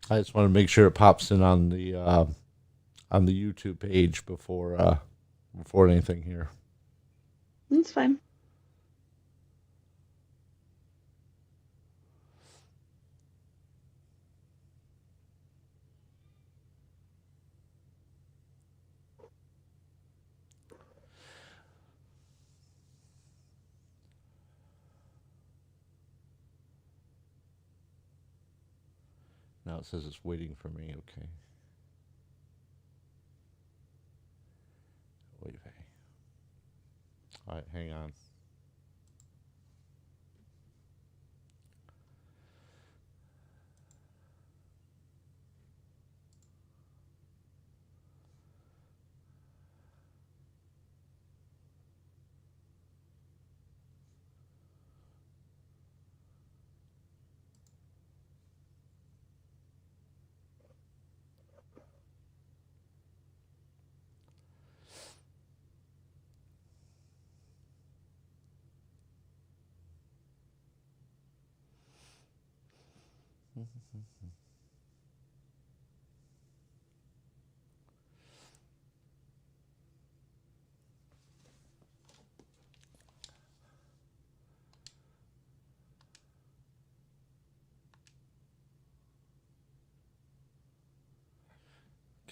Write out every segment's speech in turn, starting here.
I just want to make sure it pops in on the YouTube page before anything here. That's fine. Now it says it's waiting for me. Okay. Wait. All right, hang on.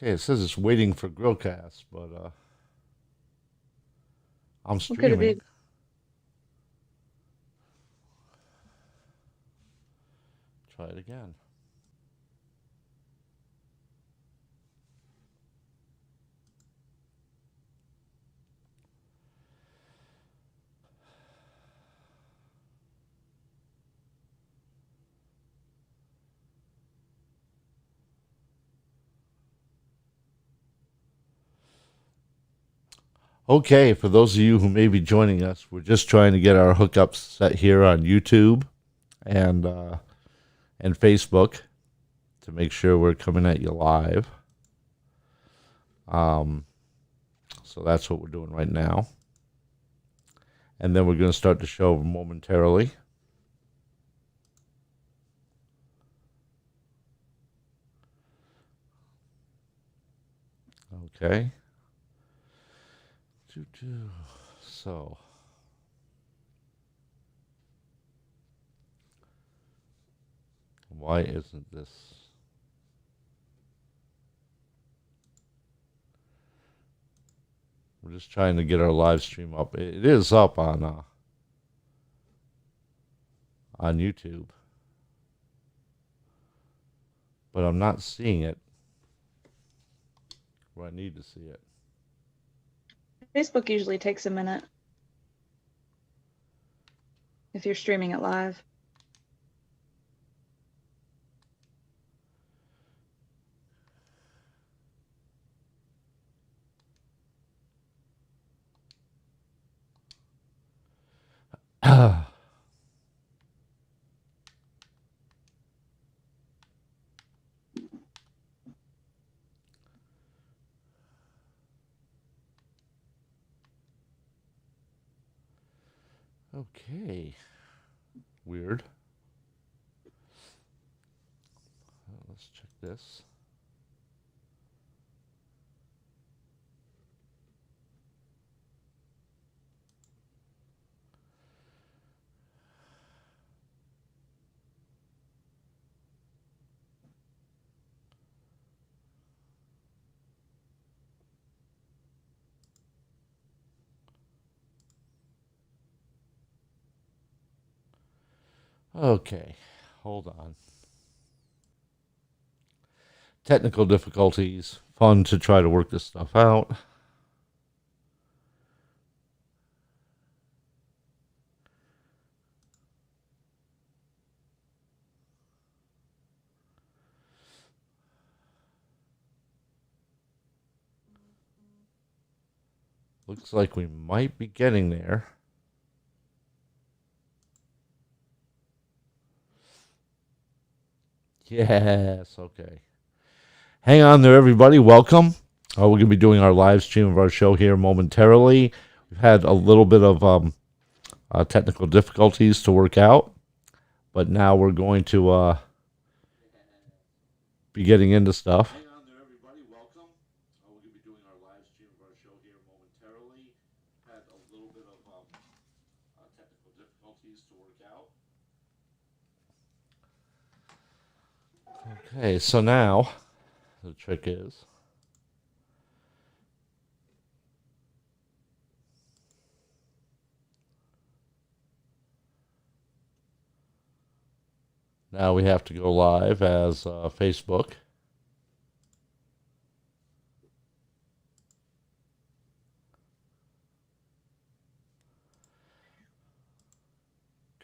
Okay, it says it's waiting for Grillcast, but I'm What could it streaming. be? Try it again. Okay, for those of you who may be joining us, we're just trying to get our hookups set here on YouTube and Facebook to make sure we're coming at you live. Um, so that's what we're doing right now, and then we're going to start the show momentarily. Okay. So, why isn't this? We're just trying to get our live stream up. It is up on YouTube, but I'm not seeing it where I need to see it. Facebook usually takes a minute if you're streaming it live. Okay. Weird. Let's check this. Okay. Hold on. Technical difficulties. Fun to try to work this stuff out. Looks like we might be getting there. Yes, okay. Hang on there, everybody. Welcome. We're going to be doing our live stream of our show here momentarily. We've had a little bit of technical difficulties to work out, but now we're going to be getting into stuff. Hang on there, everybody. Welcome. We're going to be doing our live stream of our show here momentarily. Had a little bit of technical difficulties to work out. Okay, so now the trick is now we have to go live as Facebook.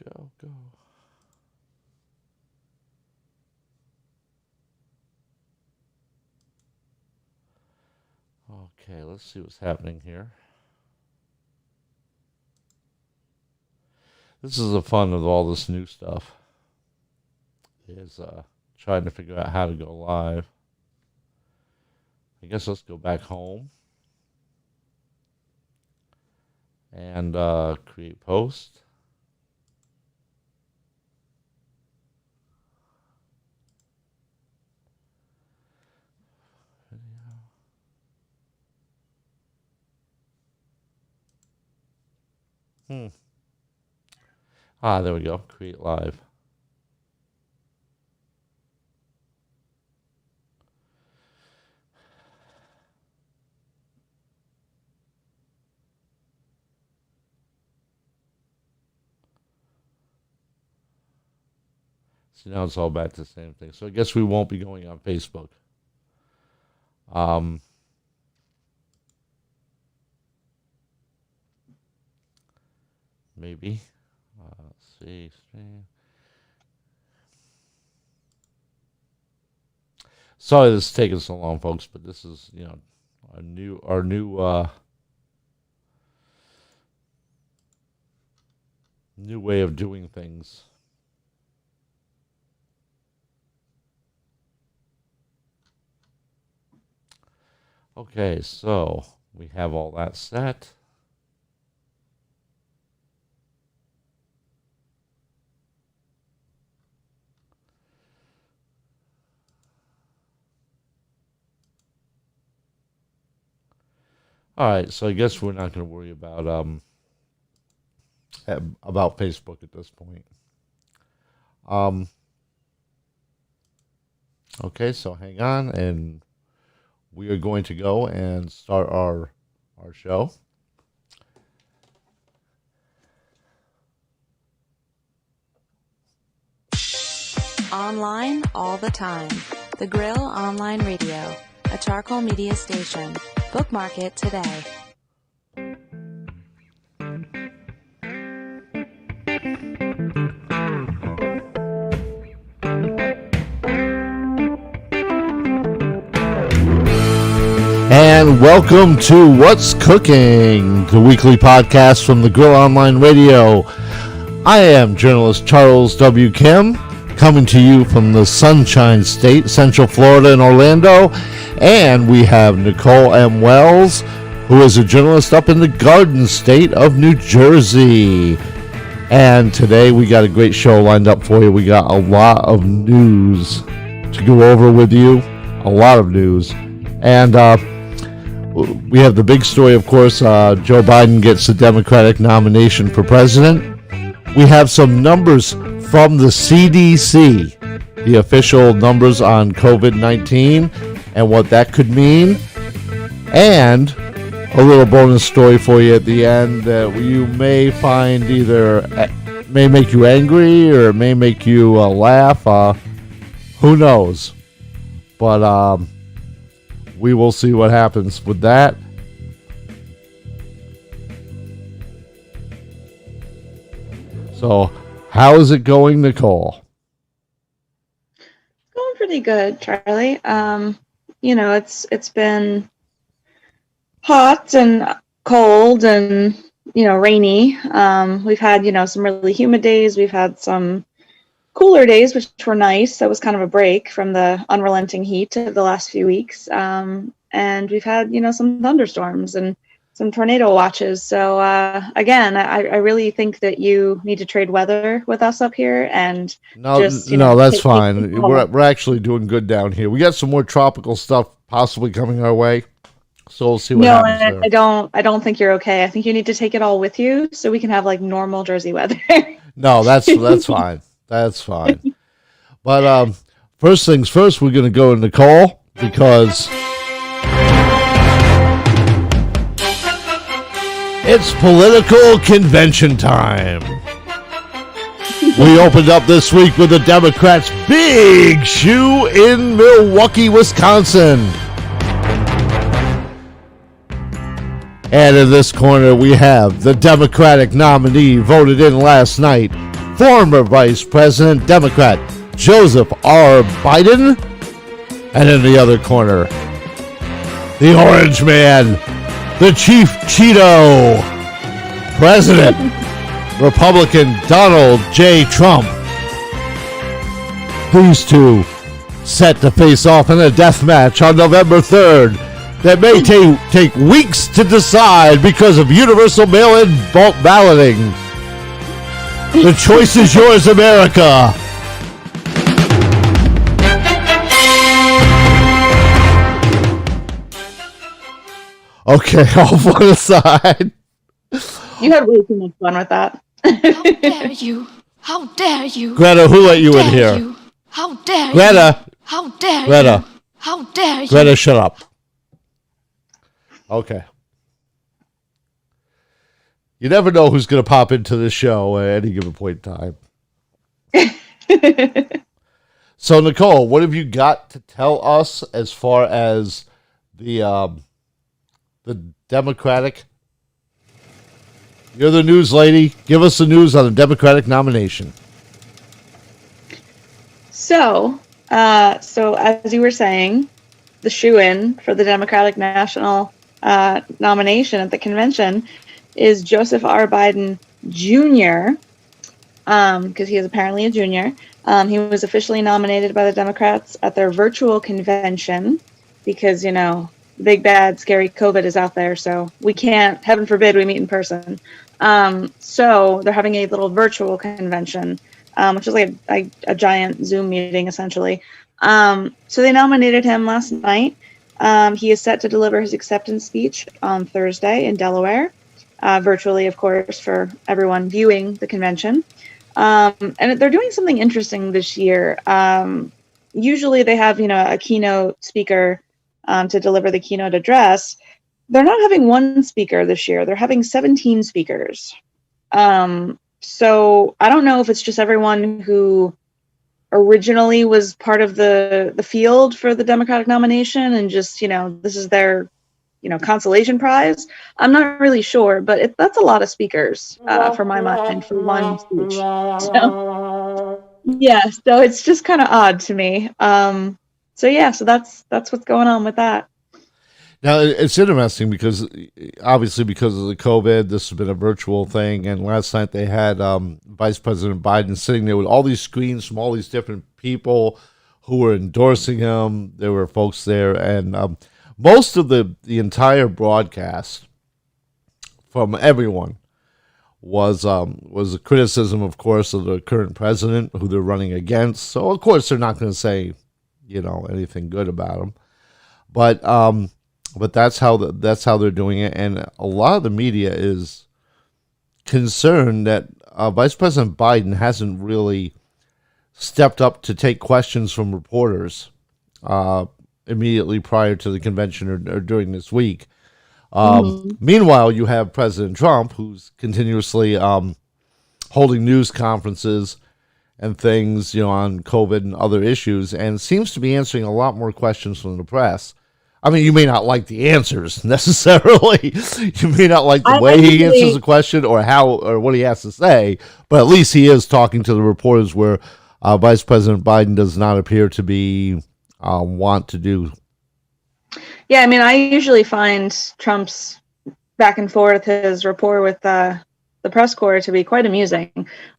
Go. Okay, let's see what's happening here. This is the fun of all this new stuff. Is trying to figure out how to go live. I guess let's go back home and create post. There we go. Create live. So now it's all back to the same thing. So I guess we won't be going on Facebook. Maybe. Let's see. Sorry this is taking so long, folks, but this is, our new new way of doing things. Okay, so we have all that set. All right, so I guess we're not going to worry about Facebook at this point. Okay, so hang on, and we are going to go and start our show. Online all the time. The Grill Online Radio, a charcoal media station. Bookmark it today. And welcome to What's Cooking, the weekly podcast from the Grill Online Radio. I am journalist Charles W. Kim, coming to you from the Sunshine State, Central Florida in Orlando. And we have Nicole M. Wells, who is a journalist up in the Garden State of New Jersey. And today we got a great show lined up for you. We got a lot of news to go over with you. A lot of news. And we have the big story, of course. Joe Biden gets the Democratic nomination for president. We have some numbers from the CDC, the official numbers on COVID-19 and what that could mean. And a little bonus story for you at the end that you may find either may make you angry or may make you laugh. Who knows? But we will see what happens with that. So, how is it going, Nicole? Going pretty good, Charlie. It's been hot and cold and rainy. We've had some really humid days. We've had some cooler days, which were nice. That was kind of a break from the unrelenting heat of the last few weeks. And we've had some thunderstorms, and some tornado watches. So again, I really think that you need to trade weather with us up here, and that's fine. We're actually doing good down here. We got some more tropical stuff possibly coming our way, so we'll see what happens there. I don't think you're okay. I think you need to take it all with you so we can have like normal Jersey weather. No, that's fine. That's fine. But first things first, we're going to go to Nicole because it's political convention time. We opened up this week with the Democrats' big shoe in Milwaukee, Wisconsin. And in this corner, we have the Democratic nominee voted in last night, former Vice President Democrat Joseph R. Biden. And in the other corner, the Orange Man, the Chief Cheeto, President Republican Donald J. Trump. These two set to face off in a death match on November 3rd that may take weeks to decide because of universal mail-in bulk balloting. The choice is yours, America. Okay, all fun aside. You had way too much fun with that. How dare you? How dare you? Greta, who let you in here? You? How dare Greta. you? How dare Greta. you? How dare you? Greta, shut up. Okay. You never know who's going to pop into the show at any given point in time. So, Nicole, what have you got to tell us as far as the Democratic? You're the news lady. Give us the news on the Democratic nomination. So as you were saying, the shoe-in for the Democratic National nomination at the convention is Joseph R. Biden Jr., because he is apparently a junior. He was officially nominated by the Democrats at their virtual convention because, big bad scary COVID is out there, so we can't, heaven forbid, we meet in person. So they're having a little virtual convention, which is like a giant Zoom meeting essentially. So they nominated him last night. He is set to deliver his acceptance speech on Thursday in Delaware, virtually, of course, for everyone viewing the convention. And they're doing something interesting this year. Usually they have, a keynote speaker to deliver the keynote address. They're not having one speaker this year. They're having 17 speakers. So I don't know if it's just everyone who originally was part of the field for the Democratic nomination and just, this is their, consolation prize. I'm not really sure, but that's a lot of speakers for my mind for one speech. So, yeah, so it's just kind of odd to me. So that's what's going on with that. Now, it's interesting because, obviously, because of the COVID, this has been a virtual thing. And last night they had Vice President Biden sitting there with all these screens from all these different people who were endorsing him. There were folks there. And most of the entire broadcast from everyone was a criticism, of course, of the current president who they're running against. So, of course, they're not going to say, anything good about him. But that's how they're doing it, and a lot of the media is concerned that Vice President Biden hasn't really stepped up to take questions from reporters immediately prior to the convention or during this week. Meanwhile, you have President Trump, who's continuously holding news conferences and things, on COVID and other issues, and seems to be answering a lot more questions from the press. I mean, you may not like the answers necessarily. You may not like the way he answers the question or what he has to say, but at least he is talking to the reporters where Vice President Biden does not appear to be want to do. Yeah, I mean, I usually find Trump's back and forth, his rapport with the press corps to be quite amusing.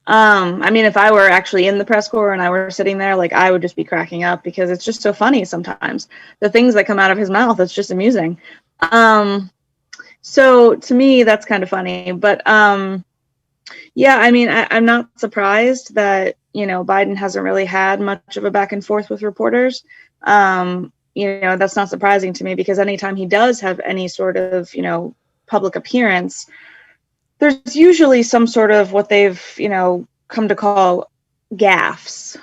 I mean, if I were actually in the press corps and I were sitting there, I would just be cracking up because it's just so funny sometimes. The things that come out of his mouth, it's just amusing. So to me, that's kind of funny. But yeah, I mean, I'm not surprised that, Biden hasn't really had much of a back and forth with reporters. That's not surprising to me because anytime he does have any sort of, public appearance, there's usually some sort of what they've, come to call gaffes.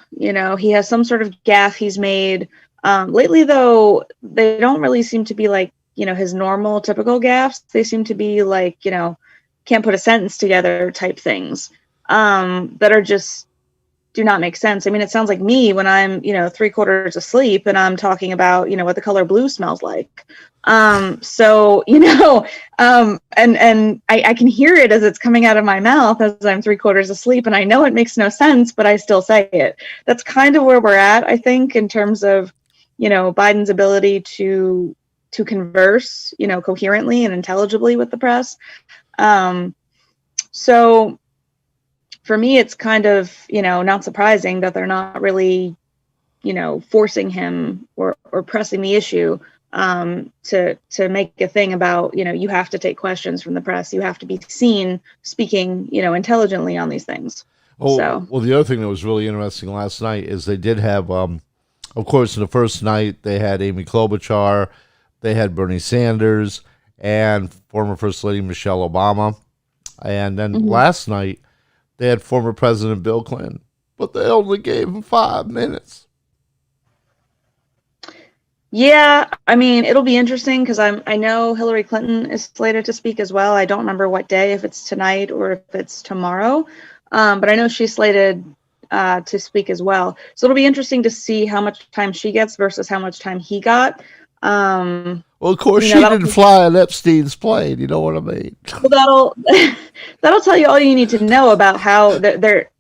He has some sort of gaffe he's made. Lately, though, they don't really seem to be like, his normal typical gaffes. They seem to be like, can't put a sentence together type things that are just do not make sense. I mean, it sounds like me when I'm, 3/4 asleep and I'm talking about, what the color blue smells like. So, and I can hear it as it's coming out of my mouth as I'm 3/4 asleep, and I know it makes no sense, but I still say it. That's kind of where we're at, I think, in terms of, Biden's ability to converse, coherently and intelligibly with the press. So for me, it's kind of, not surprising that they're not really, forcing him or pressing the issue to make a thing about, you have to take questions from the press. You have to be seen speaking, intelligently on these things. Well, the other thing that was really interesting last night is they did have, of course, in the first night, they had Amy Klobuchar, they had Bernie Sanders, and former First Lady Michelle Obama. And then last night, they had former President Bill Clinton, but they only gave him 5 minutes. Yeah, I mean, it'll be interesting because I know Hillary Clinton is slated to speak as well. I don't remember what day, if it's tonight or if it's tomorrow, but I know she's slated to speak as well. So it'll be interesting to see how much time she gets versus how much time he got. Well, of course, she didn't fly on Epstein's plane. You know what I mean? Well, that'll tell you all you need to know about how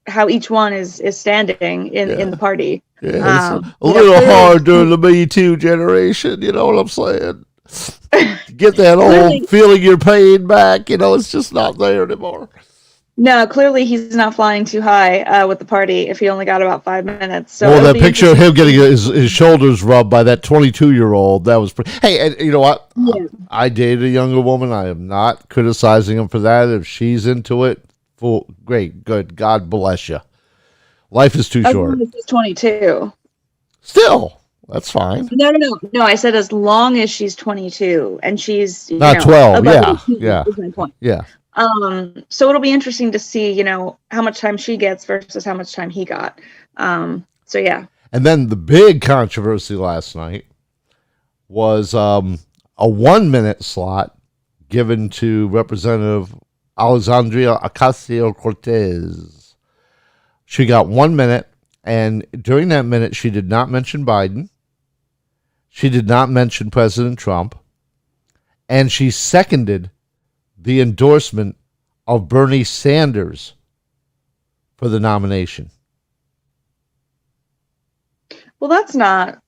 how each one is standing in the party. Yeah, it's a little hard during the Me Too generation. You know what I'm saying? Get that old feeling your pain back. It's just not there anymore. No, clearly he's not flying too high with the party if he only got about 5 minutes. So well, that picture of him getting his shoulders rubbed by that 22-year-old, that was pretty. Hey, and you know what? Yeah. I dated a younger woman. I am not criticizing him for that. If she's into it, great, good. God bless you. Life is too short. She's 22. Still, that's fine. No. I said as long as she's 22 and she's not 12. Yeah. Is my point. Yeah. So it'll be interesting to see, how much time she gets versus how much time he got. So yeah. And then the big controversy last night was a 1 minute slot given to Representative Alexandria Ocasio-Cortez. She got 1 minute, and during that minute, she did not mention Biden. She did not mention President Trump, and she seconded the endorsement of Bernie Sanders for the nomination. Well, that's not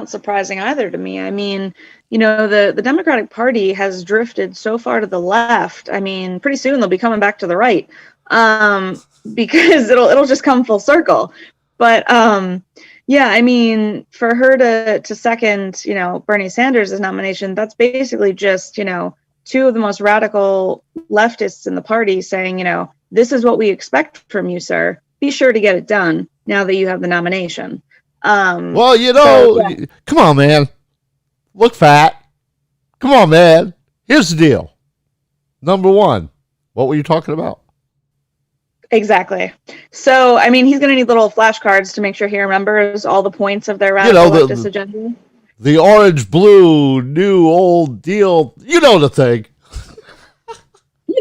surprising either to me. I mean, the Democratic Party has drifted so far to the left. I mean, pretty soon they'll be coming back to the right, because it'll just come full circle. But yeah, I mean, for her to second, Bernie Sanders' nomination, that's basically just, two of the most radical leftists in the party saying, this is what we expect from you, sir. Be sure to get it done now that you have the nomination. Well, come on, man. Look fat. Come on, man. Here's the deal. Number one, what were you talking about? Exactly. So, I mean, he's going to need little flashcards to make sure he remembers all the points of their radical leftist agenda. The orange, blue, new, old deal. You know the thing.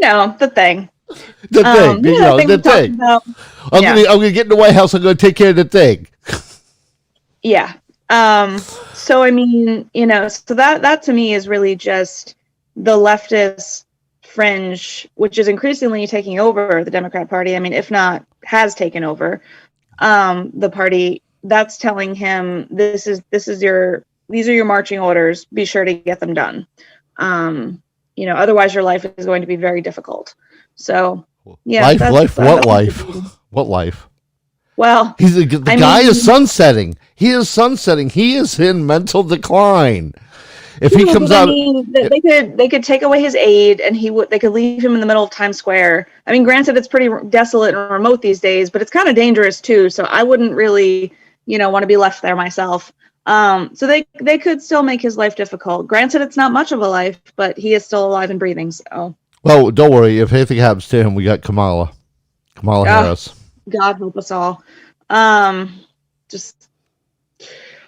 The thing. The thing. The thing. I'm gonna get in the White House. I'm gonna take care of the thing. Yeah. So I mean, so that to me is really just the leftist fringe, which is increasingly taking over the Democrat Party. I mean, if not has taken over the party. That's telling him these are your marching orders. Be sure to get them done. Otherwise your life is going to be very difficult. So yeah. What life? Well, the guy is sunsetting. He is sunsetting. He is in mental decline. If he comes out, they could take away his aid, and they could leave him in the middle of Times Square. I mean, granted, it's pretty desolate and remote these days, but it's kind of dangerous too. So I wouldn't really, want to be left there myself. So they could still make his life difficult. Granted, it's not much of a life, but he is still alive and breathing. So. Well, don't worry. If anything happens to him, we got Kamala Harris. God help us all. Just.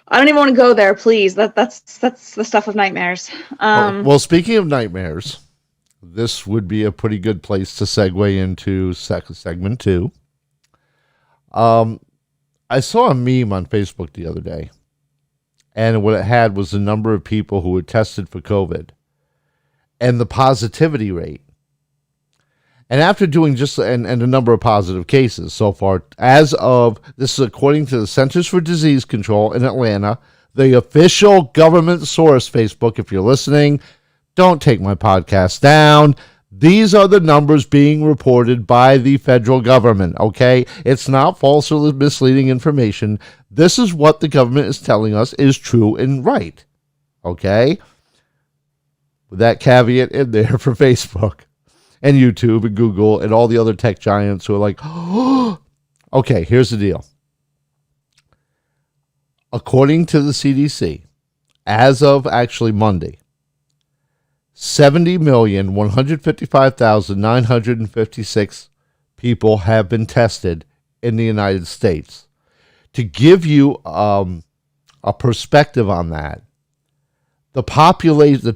I don't even want to go there, please. That's the stuff of nightmares. Well, speaking of nightmares, this would be a pretty good place to segue into segment 2. I saw a meme on Facebook the other day, and what it had was the number of people who were tested for COVID and the positivity rate. And after doing and the number of positive cases so far, as of, this is according to the Centers for Disease Control in Atlanta, the official government source, Facebook, if you're listening, don't take my podcast down. These are the numbers being reported by the federal government, okay? It's not false or misleading information. This is what the government is telling us is true and right, okay? With that caveat in there for Facebook and YouTube and Google and all the other tech giants who are like, oh, okay, here's the deal. According to the CDC, as of actually Monday, 70,155,956 people have been tested in the United States. To give you a perspective on that, the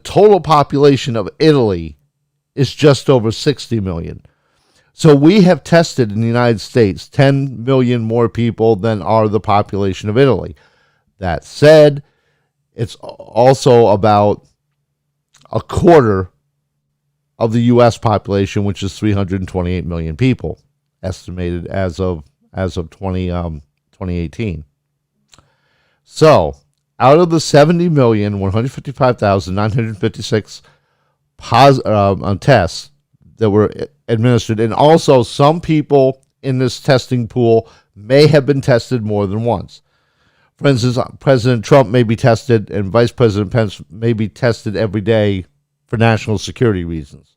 total population of Italy is just over 60 million. So we have tested in the United States 10 million more people than are the population of Italy. That said, it's also about a quarter of the U.S. population, which is 328 million people, estimated as of 2018. So, out of the 70,155,956 tests that were administered, and also some people in this testing pool may have been tested more than once. For instance, President Trump may be tested, and Vice President Pence may be tested every day for national security reasons,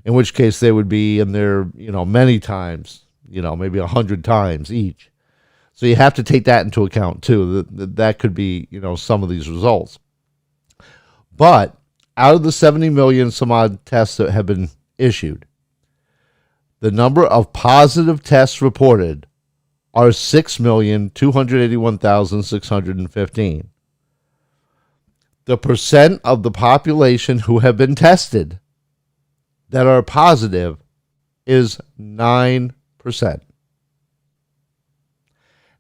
in which case they would be in there, many times, maybe 100 times each. So you have to take that into account too. That could be, some of these results. But out of the 70 million some odd tests that have been issued, the number of positive tests reported are 6,281,615. The percent of the population who have been tested that are positive is 9%.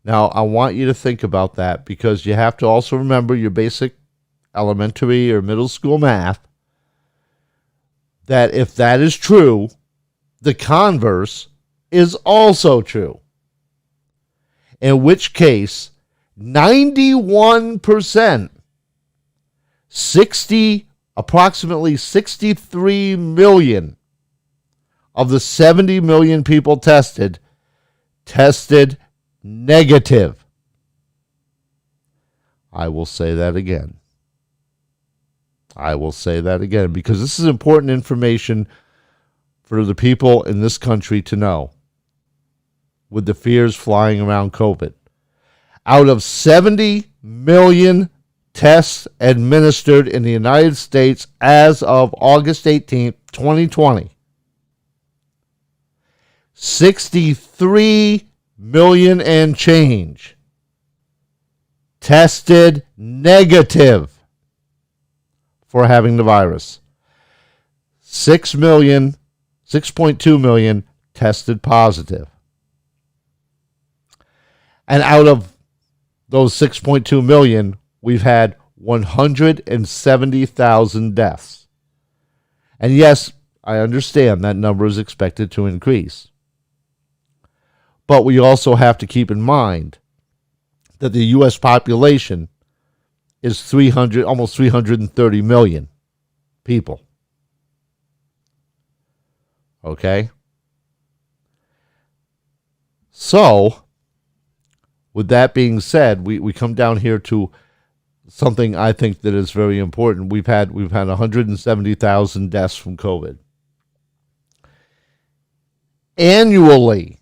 Now, I want you to think about that, because you have to also remember your basic elementary or middle school math, that if that is true, the converse is also true. In which case, 91%, approximately 63 million of the 70 million people tested negative. I will say that again. Because this is important information for the people in this country to know, with the fears flying around COVID. Out of 70 million tests administered in the United States as of August 18th, 2020, 63 million and change tested negative for having the virus. 6.2 million tested positive. And out of those 6.2 million, we've had 170,000 deaths. And yes, I understand that number is expected to increase. But we also have to keep in mind that the U.S. population is almost 330 million people. Okay? So, with that being said, we come down here to something I think that is very important. We've had 170,000 deaths from COVID. Annually,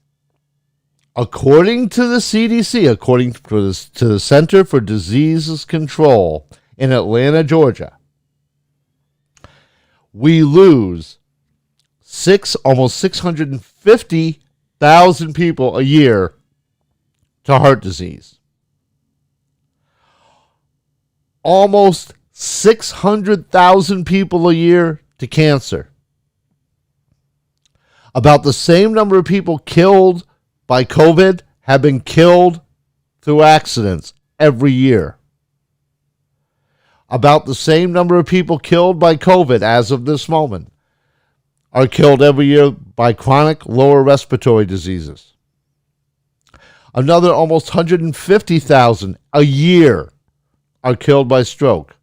according to the CDC, according to the Center for Disease Control in Atlanta, Georgia, we lose almost 650,000 people a year to heart disease. Almost 600,000 people a year to cancer. About the same number of people killed by COVID have been killed through accidents every year. About the same number of people killed by COVID as of this moment are killed every year by chronic lower respiratory diseases. Another almost 150,000 a year are killed by stroke.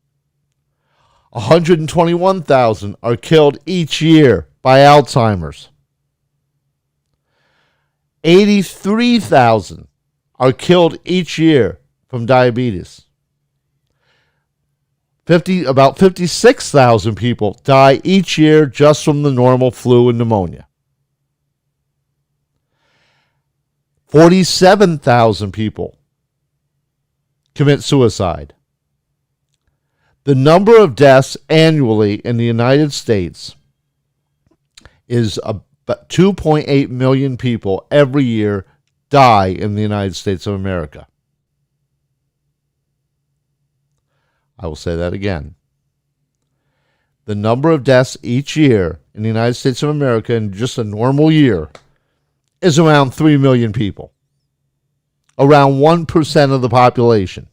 121,000 are killed each year by Alzheimer's. 83,000 are killed each year from diabetes. About 56,000 people die each year just from the normal flu and pneumonia. 47,000 people commit suicide. The number of deaths annually in the United States is about 2.8 million people every year die in the United States of America. I will say that again. The number of deaths each year in the United States of America in just a normal year is around 3 million people. Around 1% of the population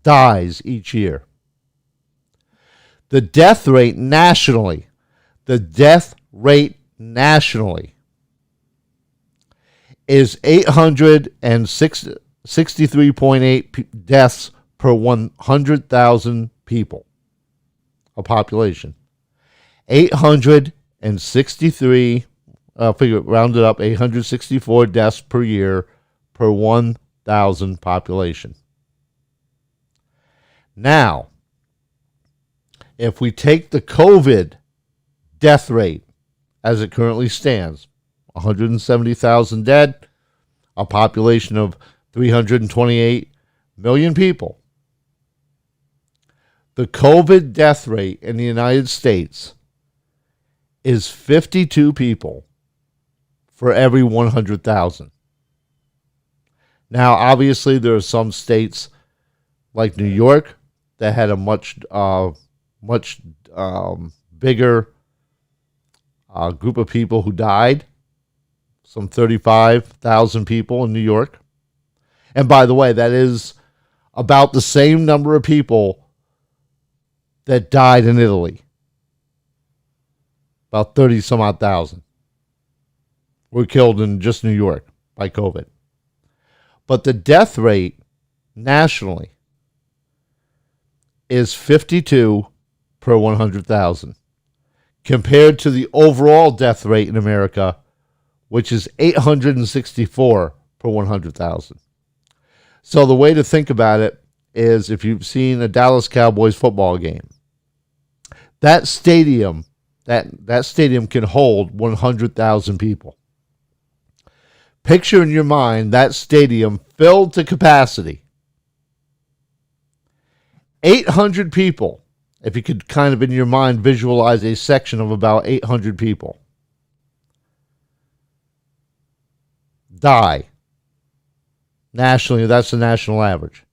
dies each year. The death rate nationally is 863.8 deaths per 100,000 people, a population. 863, rounded up, 864 deaths per year per 1,000 population. Now, if we take the COVID death rate as it currently stands, 170,000 dead, a population of 328 million people. The COVID death rate in the United States is 52 people for every 100,000. Now, obviously, there are some states like New York that had a much bigger group of people who died. Some 35,000 people in New York. And by the way, that is about the same number of people that died in Italy. About 30 some odd thousand were killed in just New York by COVID. But the death rate nationally is 52 per 100,000 compared to the overall death rate in America, which is 864 per 100,000. So the way to think about it is, if you've seen a Dallas Cowboys football game, that stadium can hold 100,000 people. Picture in your mind that stadium filled to capacity. 800 people, if you could kind of in your mind visualize a section of about 800 people, die. Nationally, that's the national average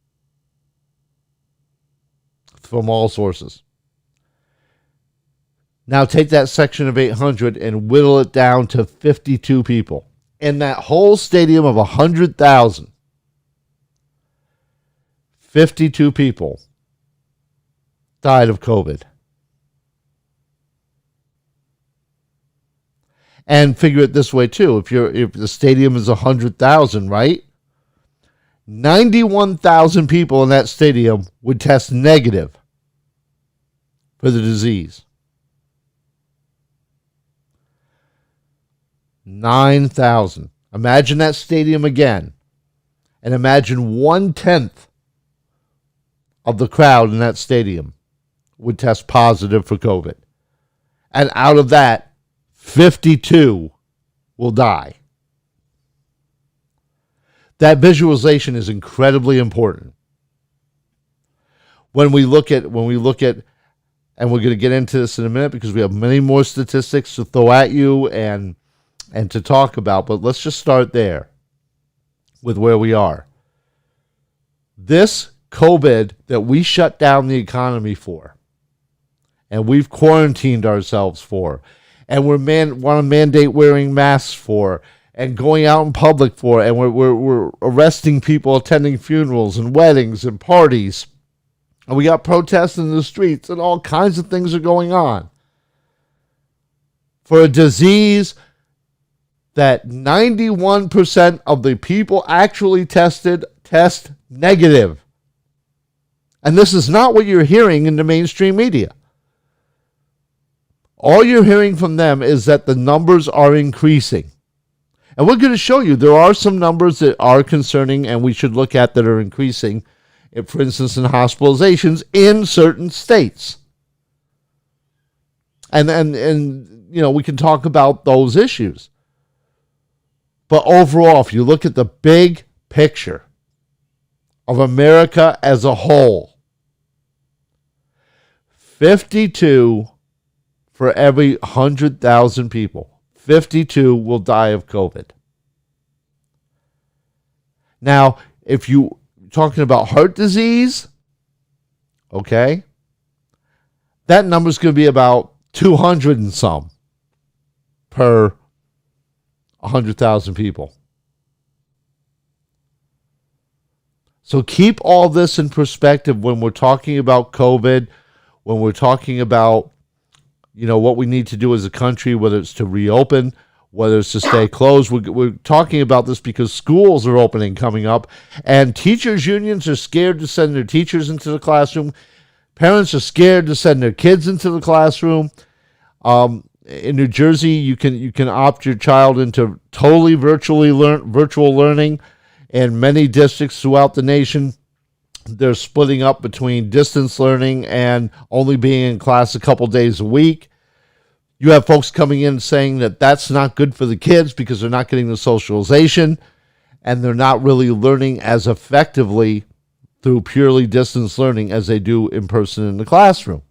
from all sources. Now take that section of 800 and whittle it down to 52 people. In that whole stadium of 100,000, 52 people died of COVID. And figure it this way too. If the stadium is 100,000, right? 91,000 people in that stadium would test negative for the disease. 9,000. Imagine that stadium again. And imagine 1/10 of the crowd in that stadium would test positive for COVID. And out of that, 52 will die. That visualization is incredibly important. When we look at, and we're going to get into this in a minute because we have many more statistics to throw at you and to talk about, but let's just start there with where we are. This COVID that we shut down the economy for, and we've quarantined ourselves for, and we want to mandate wearing masks for, and going out in public for, and we're arresting people attending funerals and weddings and parties, and we got protests in the streets, and all kinds of things are going on for a disease that 91% of the people actually tested test negative. And this is not what you're hearing in the mainstream media. All you're hearing from them is that the numbers are increasing. And we're going to show you there are some numbers that are concerning and we should look at that are increasing, for instance, in hospitalizations in certain states. And we can talk about those issues. But overall, if you look at the big picture of America as a whole, 52 for every 100,000 people, 52 will die of COVID. Now, if you're talking about heart disease, okay, that number's going to be about 200 and some per 100,000 people. So keep all this in perspective when we're talking about COVID, when we're talking about, what we need to do as a country, whether it's to reopen, whether it's to stay closed. We're talking about this because schools are opening coming up, and teachers' unions are scared to send their teachers into the classroom. Parents are scared to send their kids into the classroom. In New Jersey, you can opt your child into totally virtual learning. In many districts throughout the nation, they're splitting up between distance learning and only being in class a couple days a week. You have folks coming in saying that that's not good for the kids because they're not getting the socialization and they're not really learning as effectively through purely distance learning as they do in person in the classroom.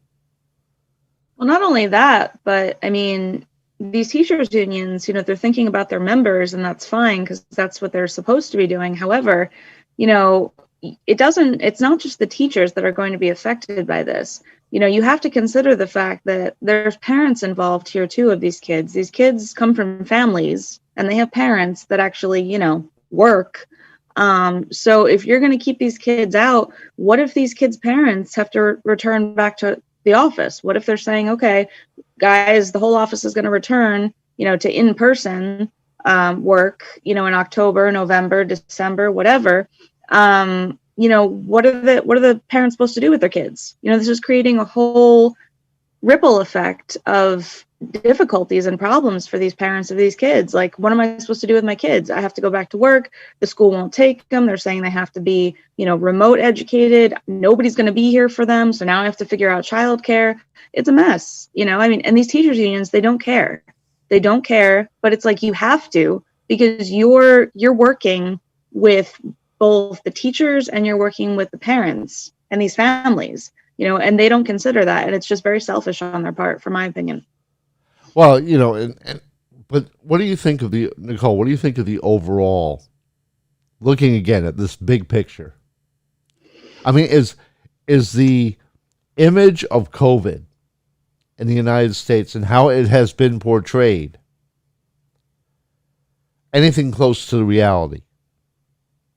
Well, not only that, but I mean, these teachers unions, they're thinking about their members, and that's fine because that's what they're supposed to be doing. However, it's not just the teachers that are going to be affected by this. You have to consider the fact that there's parents involved here too of these kids. These kids come from families and they have parents that actually, work. So if you're going to keep these kids out, what if these kids' parents have to return back to the office? What if they're saying, okay, guys, the whole office is going to return, to in-person work, in October, November, December, whatever. What are the parents supposed to do with their kids? This is creating a whole ripple effect of difficulties and problems for these parents of these kids. Like, what am I supposed to do with my kids? I have to go back to work. The school won't take them. They're saying they have to be, remote educated. Nobody's going to be here for them. So now I have to figure out childcare. It's a mess, and these teachers unions, they don't care. They don't care, but it's like you have to, because you're working with both the teachers and you're working with the parents and these families, and they don't consider that. And it's just very selfish on their part, from my opinion. Well, but what do you think of Nicole, what do you think of the overall, looking again at this big picture? I mean, is the image of COVID in the United States and how it has been portrayed anything close to the reality?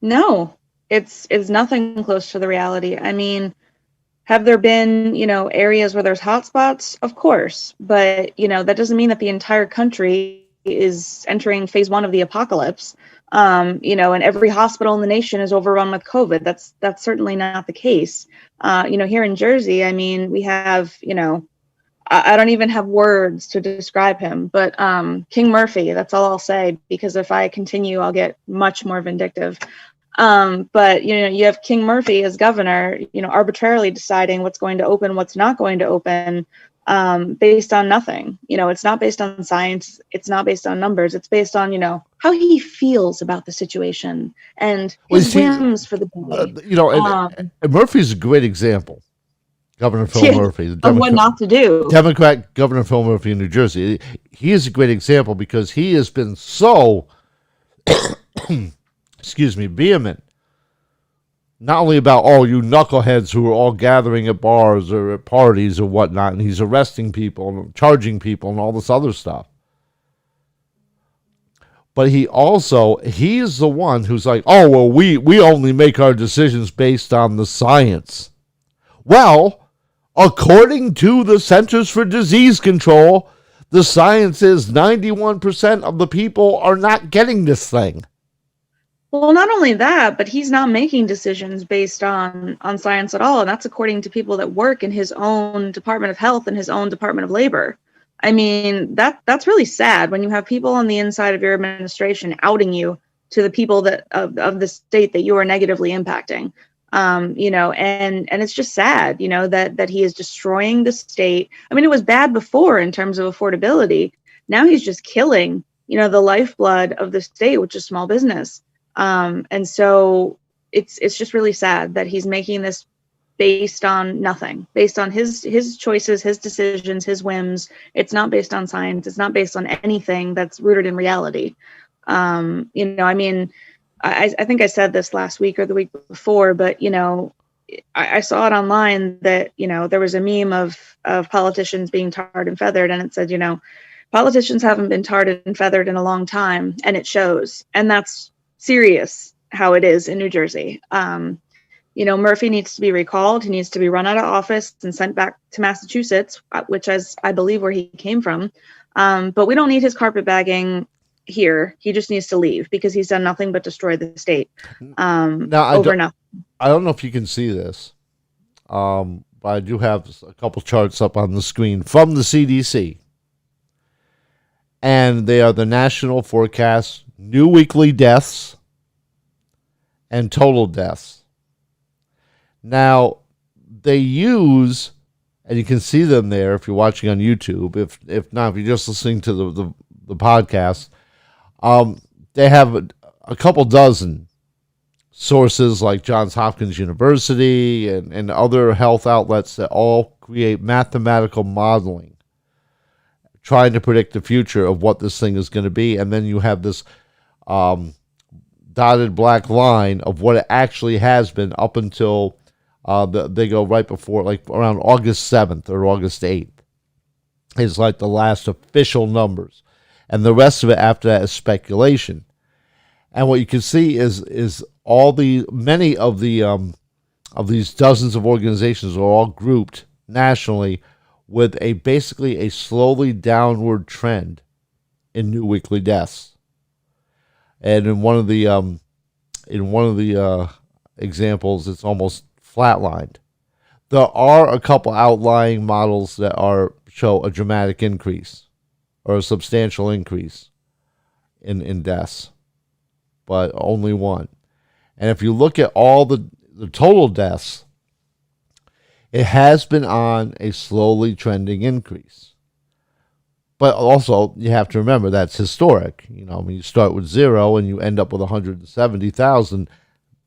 No, it's nothing close to the reality. I mean, have there been, areas where there's hotspots? Of course. But, that doesn't mean that the entire country is entering phase 1 of the apocalypse. And every hospital in the nation is overrun with COVID. That's certainly not the case. Here in Jersey, I mean, we have, I don't even have words to describe him, but King Murphy, that's all I'll say, because if I continue, I'll get much more vindictive. But you have King Murphy as governor, arbitrarily deciding what's going to open, what's not going to open, based on nothing. It's not based on science. It's not based on numbers. It's based on, how he feels about the situation and his whims for the day. And Murphy's a great example. Governor Phil Murphy, the of what not to do. Democrat Governor Phil Murphy in New Jersey. He is a great example because he has been so, vehement. Not only about all you knuckleheads who are all gathering at bars or at parties or whatnot, and he's arresting people and charging people and all this other stuff. But he is the one who's like, oh, well, we only make our decisions based on the science. Well, according to the Centers for Disease Control, the science is 91% of the people are not getting this thing. Well, not only that, but he's not making decisions based on science at all. And that's according to people that work in his own Department of Health and his own Department of Labor. I mean, that's really sad when you have people on the inside of your administration outing you to the people that of the state that you are negatively impacting. And it's just sad, that he is destroying the state. I mean, it was bad before in terms of affordability. Now he's just killing, the lifeblood of the state, which is small business. And so it's just really sad that he's making this based on nothing, based on his choices, his decisions, his whims. It's not based on science. It's not based on anything that's rooted in reality. I think I said this last week or the week before, but, I saw it online that, there was a meme of politicians being tarred and feathered. And it said, politicians haven't been tarred and feathered in a long time. And it shows. And that's serious how it is in New Jersey. Murphy needs to be recalled. He needs to be run out of office and sent back to Massachusetts, which is, I believe, where he came from. But we don't need his carpetbagging here. He just needs to leave because he's done nothing but destroy the state. Nothing. I don't know if you can see this, but I do have a couple charts up on the screen from the CDC. And they are the national forecast, new weekly deaths, and total deaths. Now, they use, and you can see them there if you're watching on YouTube. If not, if you're just listening to the podcast, they have a couple dozen sources like Johns Hopkins University and other health outlets that all create mathematical modeling, trying to predict the future of what this thing is going to be. And then you have this dotted black line of what it actually has been up until they go right before, like around August 7th or August 8th. Is like the last official numbers. And the rest of it after that is speculation. And what you can see is many of these dozens of organizations are all grouped nationally with basically a slowly downward trend in new weekly deaths. And in one of the examples, it's almost flatlined. There are a couple outlying models that show a dramatic increase or a substantial increase in deaths, but only one. And if you look at all the total deaths, it has been on a slowly trending increase. But also, you have to remember that's historic. When you start with 0 and you end up with 170,000,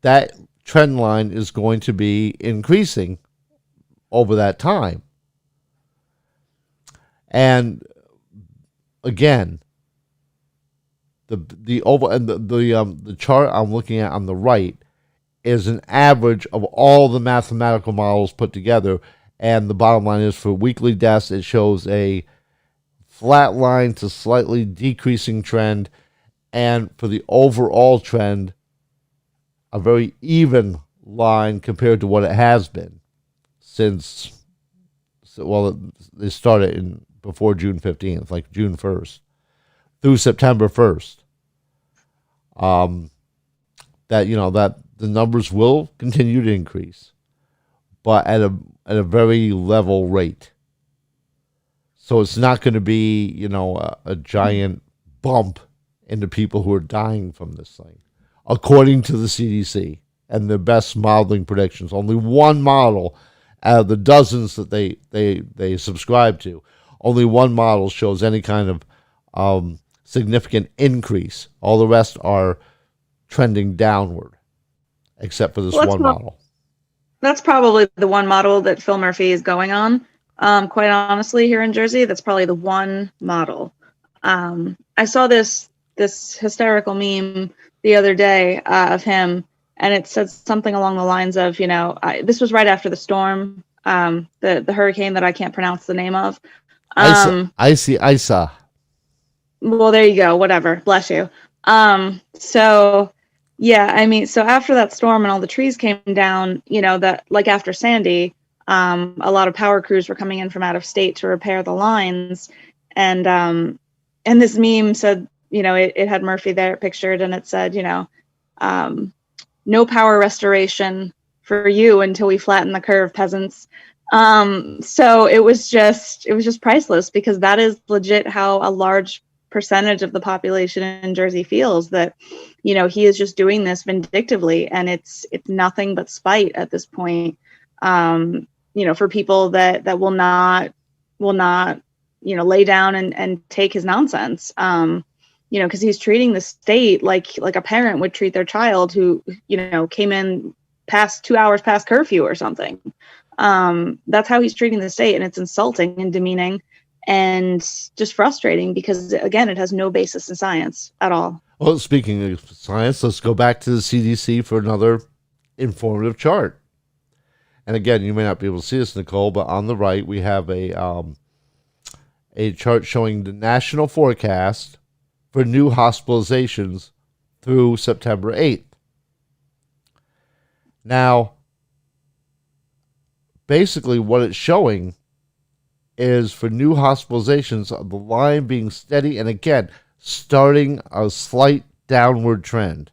that trend line is going to be increasing over that time. And again, the chart I'm looking at on the right is an average of all the mathematical models put together, and the bottom line is for weekly deaths, it shows a flat line to slightly decreasing trend, and for the overall trend, a very even line compared to what it has been since, they started before June 15th, like June 1st, through September 1st. That the numbers will continue to increase, but at a very level rate. So it's not going to be, a giant bump into people who are dying from this thing. according to the CDC and their best modeling predictions. Only one model out of the dozens that they subscribe to, only one model shows any kind of significant increase. All the rest are trending downward, except for this one model. That's probably the one model that Phil Murphy is going on. Quite honestly, here in Jersey, that's probably the one model. I saw this hysterical meme the other day of him, and it said something along the lines of, this was right after the storm, the hurricane that I can't pronounce the name of. Isa. Well, there you go. Whatever. Bless you. So after that storm and all the trees came down, that like after Sandy, a lot of power crews were coming in from out of state to repair the lines. And this meme said, it had Murphy there pictured, and it said, no power restoration for you until we flatten the curve, peasants. So it was just priceless, because that is legit how a large percentage of the population in Jersey feels, that, he is just doing this vindictively, and it's nothing but spite at this point. For people that will not, lay down and take his nonsense. Because he's treating the state like a parent would treat their child who, came in past 2 hours past curfew or something. That's how he's treating the state, and it's insulting and demeaning and just frustrating, because, again, it has no basis in science at all. Well, speaking of science, let's go back to the CDC for another informative chart. And again, you may not be able to see this, Nicole, but on the right we have a chart showing the national forecast for new hospitalizations through September 8th. Now, basically what it's showing is for new hospitalizations, the line being steady and, again, starting a slight downward trend.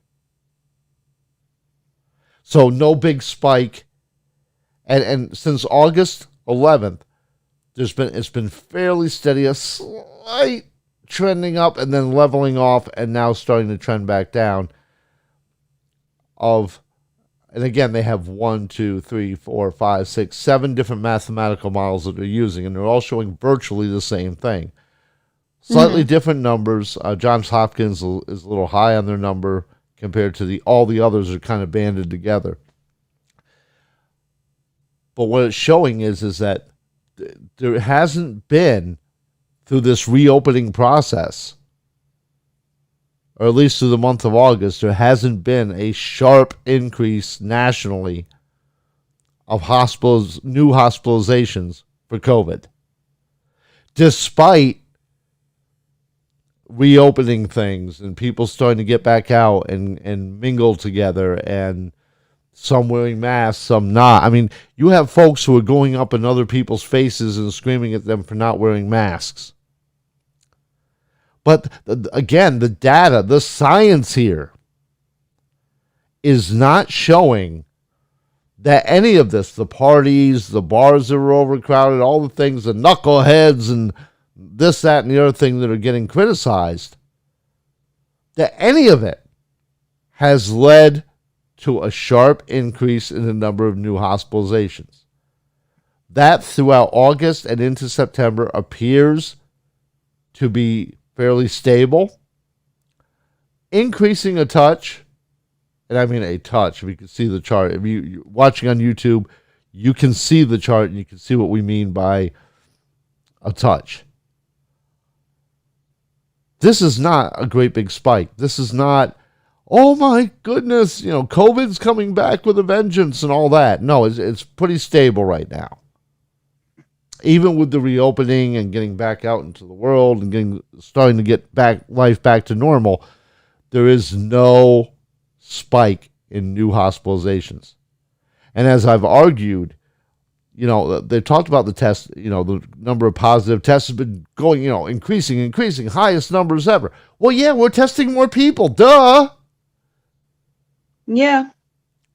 So no big spike. And since August 11th, it's been fairly steady, a slight trending up and then leveling off, and now starting to trend back down. And again, they have 1, 2, 3, 4, 5, 6, 7 different mathematical models that they're using, and they're all showing virtually the same thing. Slightly different numbers. Johns Hopkins is a little high on their number compared to all the others are kind of banded together. But what it's showing is that there hasn't been, through this reopening process, or at least through the month of August, there hasn't been a sharp increase nationally of new hospitalizations for COVID, despite reopening things and people starting to get back out and mingle together, and some wearing masks, some not. I mean, you have folks who are going up in other people's faces and screaming at them for not wearing masks. But again, the data, the science here is not showing that any of this, the parties, the bars that are overcrowded, all the things, the knuckleheads and this, that, and the other thing that are getting criticized, that any of it has led to a sharp increase in the number of new hospitalizations. That throughout August and into September appears to be fairly stable, increasing a touch, and I mean a touch. If you can see the chart, if you're watching on YouTube, you can see the chart and you can see what we mean by a touch. This is not a great big spike. This is not, oh my goodness, COVID's coming back with a vengeance and all that. No, it's pretty stable right now. Even with the reopening and getting back out into the world and starting to get life back to normal, there is no spike in new hospitalizations. And as I've argued, they talked about the test, the number of positive tests has been going, increasing, highest numbers ever. Well, yeah, we're testing more people, duh. Yeah.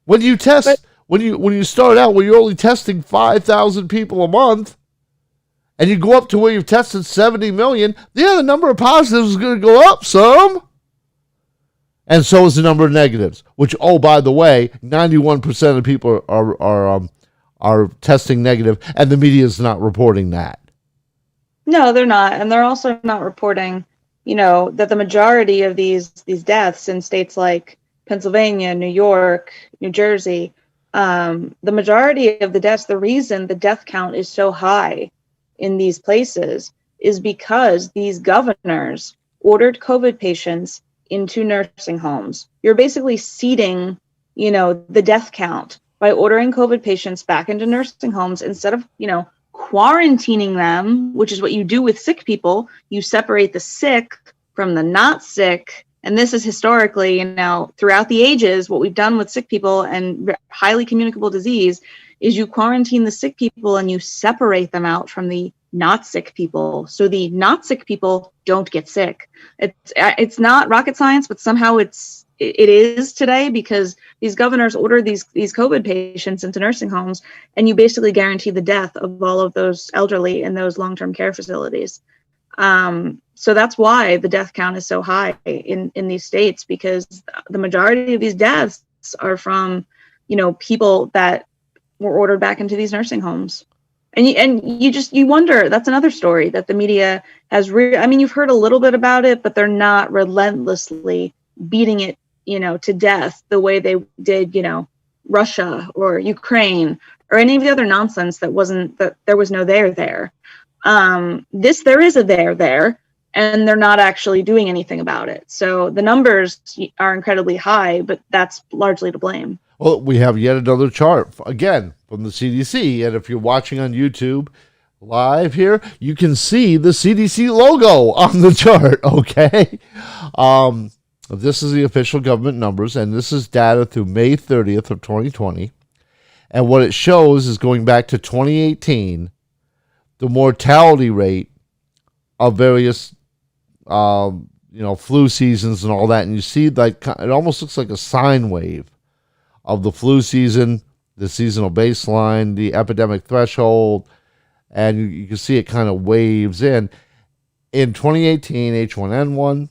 When you test, when you start out where you're only testing 5,000 people a month, and you go up to where you've tested 70 million, the number of positives is going to go up some. And so is the number of negatives, which, oh, by the way, 91% of people are testing negative, and the media is not reporting that. No, they're not. And they're also not reporting, that the majority of these deaths in states like Pennsylvania, New York, New Jersey, the majority of the deaths, the reason the death count is so high in these places is because these governors ordered COVID patients into nursing homes. You're basically seeding, the death count by ordering COVID patients back into nursing homes instead of, quarantining them, which is what you do with sick people. You separate the sick from the not sick. And this is historically, throughout the ages, what we've done with sick people and highly communicable disease is you quarantine the sick people and you separate them out from the not sick people. So the not sick people don't get sick. It's not rocket science, but somehow it is today, because these governors ordered these COVID patients into nursing homes, and you basically guarantee the death of all of those elderly in those long-term care facilities. So that's why the death count is so high in these states, because the majority of these deaths are from, people that were ordered back into these nursing homes. And you wonder, that's another story that the media has you've heard a little bit about it, but they're not relentlessly beating it, to death the way they did, Russia or Ukraine or any of the other nonsense that there was no there. There is a there, and they're not actually doing anything about it. So the numbers are incredibly high, but that's largely to blame. Well, we have yet another chart, again, from the CDC. And if you're watching on YouTube live here, you can see the CDC logo on the chart, okay? This is the official government numbers, and this is data through May 30th of 2020. And what it shows is, going back to 2018, the mortality rate of various, flu seasons and all that. And you see, like, it almost looks like a sine wave of the flu season, the seasonal baseline, the epidemic threshold, and you can see it kind of waves in. In 2018, H1N1,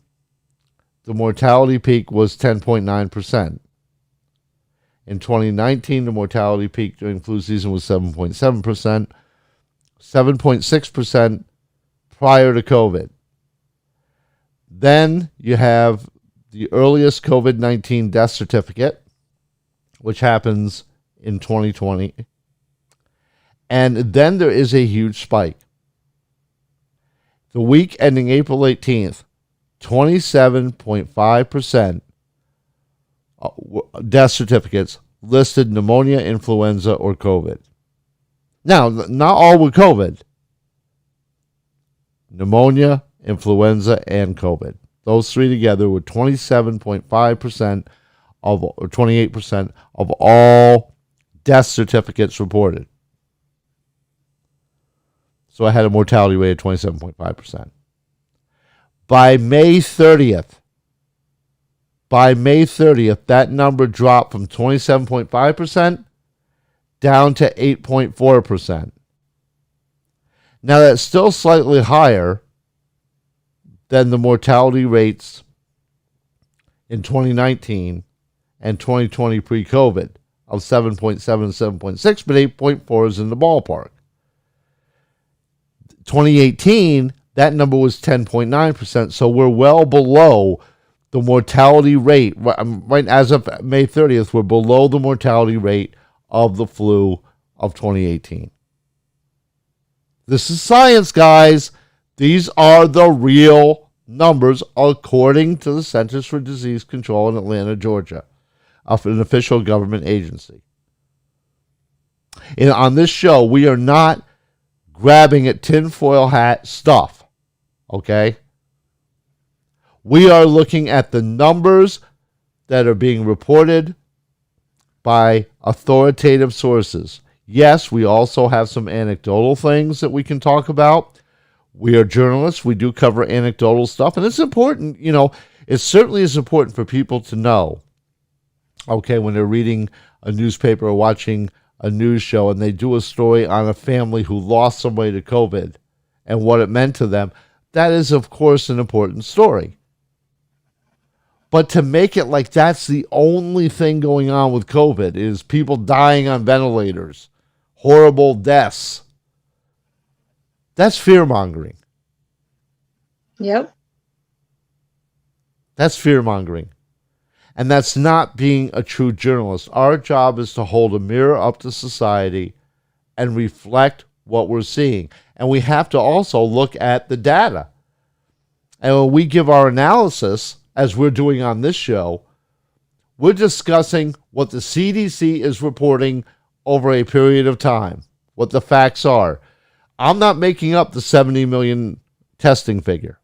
the mortality peak was 10.9%. In 2019, the mortality peak during flu season was 7.7%, 7.6% prior to COVID. Then you have the earliest COVID-19 death certificate, which happens in 2020. And then there is a huge spike. The week ending April 18th, 27.5% death certificates listed pneumonia, influenza, or COVID. Now, not all were COVID. Pneumonia, influenza, and COVID. Those three together were 27.5% or 28% of all death certificates reported. So I had a mortality rate of 27.5%. By May 30th, that number dropped from 27.5% down to 8.4%. Now, that's still slightly higher than the mortality rates in 2019 and 2020 pre-COVID of 7.7 and 7.6, but 8.4 is in the ballpark. 2018, that number was 10.9%, so we're well below the mortality rate. Right as of May 30th, we're below the mortality rate of the flu of 2018. This is science, guys. These are the real numbers according to the Centers for Disease Control in Atlanta, Georgia, an official government agency. And on this show, we are not grabbing at tinfoil hat stuff, okay? We are looking at the numbers that are being reported by authoritative sources. Yes, we also have some anecdotal things that we can talk about. We are journalists. We do cover anecdotal stuff, and it's important, it certainly is important for people to know, okay, when they're reading a newspaper or watching a news show and they do a story on a family who lost somebody to COVID and what it meant to them. That is, of course, an important story. But to make it like that's the only thing going on with COVID is people dying on ventilators, horrible deaths. That's fear-mongering. Yep. That's fear-mongering. And that's not being a true journalist. Our job is to hold a mirror up to society and reflect what we're seeing. And we have to also look at the data. And when we give our analysis, as we're doing on this show, we're discussing what the CDC is reporting over a period of time, what the facts are. I'm not making up the 70 million testing figure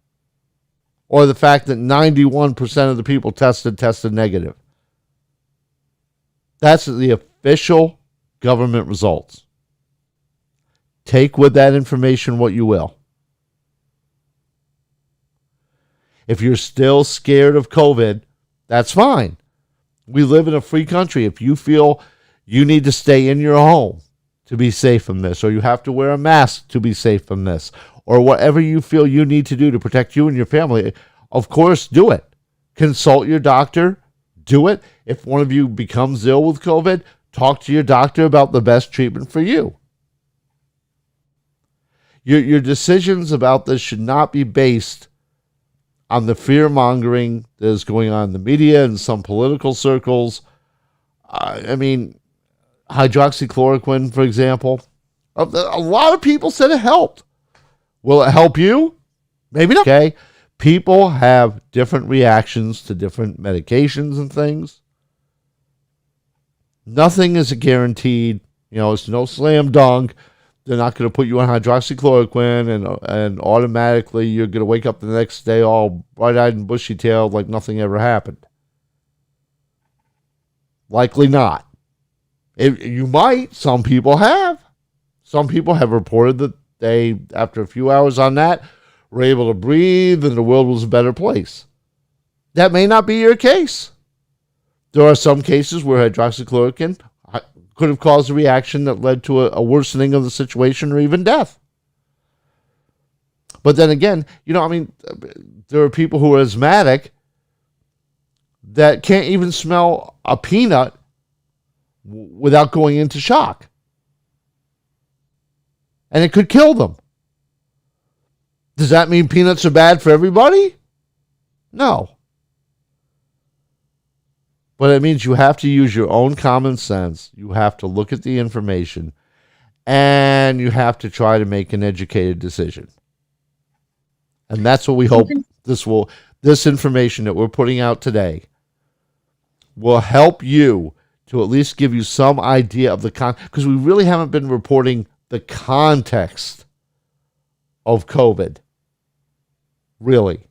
or the fact that 91% of the people tested negative. That's the official government results. Take with that information what you will. If you're still scared of COVID, that's fine. We live in a free country. If you feel you need to stay in your home to be safe from this, or you have to wear a mask to be safe from this, or whatever you feel you need to do to protect you and your family, of course, do it. Consult your doctor. Do it. If one of you becomes ill with COVID, talk to your doctor about the best treatment for you. Your decisions about this should not be based on the fear-mongering that is going on in the media and some political circles. I mean, hydroxychloroquine, for example. A lot of people said it helped. Will it help you? Maybe not. Okay. People have different reactions to different medications and things. Nothing is a guaranteed. It's no slam dunk. They're not going to put you on hydroxychloroquine and automatically you're going to wake up the next day all bright-eyed and bushy-tailed like nothing ever happened. Likely not. You might. Some people have. Some people have reported that they, after a few hours on that, were able to breathe and the world was a better place. That may not be your case. There are some cases where hydroxychloroquine could have caused a reaction that led to a worsening of the situation or even death. But then again, there are people who are asthmatic that can't even smell a peanut without going into shock. And it could kill them. Does that mean peanuts are bad for everybody? No. But it means you have to use your own common sense. You have to look at the information. And you have to try to make an educated decision. And that's what we hope this information that we're putting out today will help you to at least give you some idea of because we really haven't been reporting the context of COVID. Really.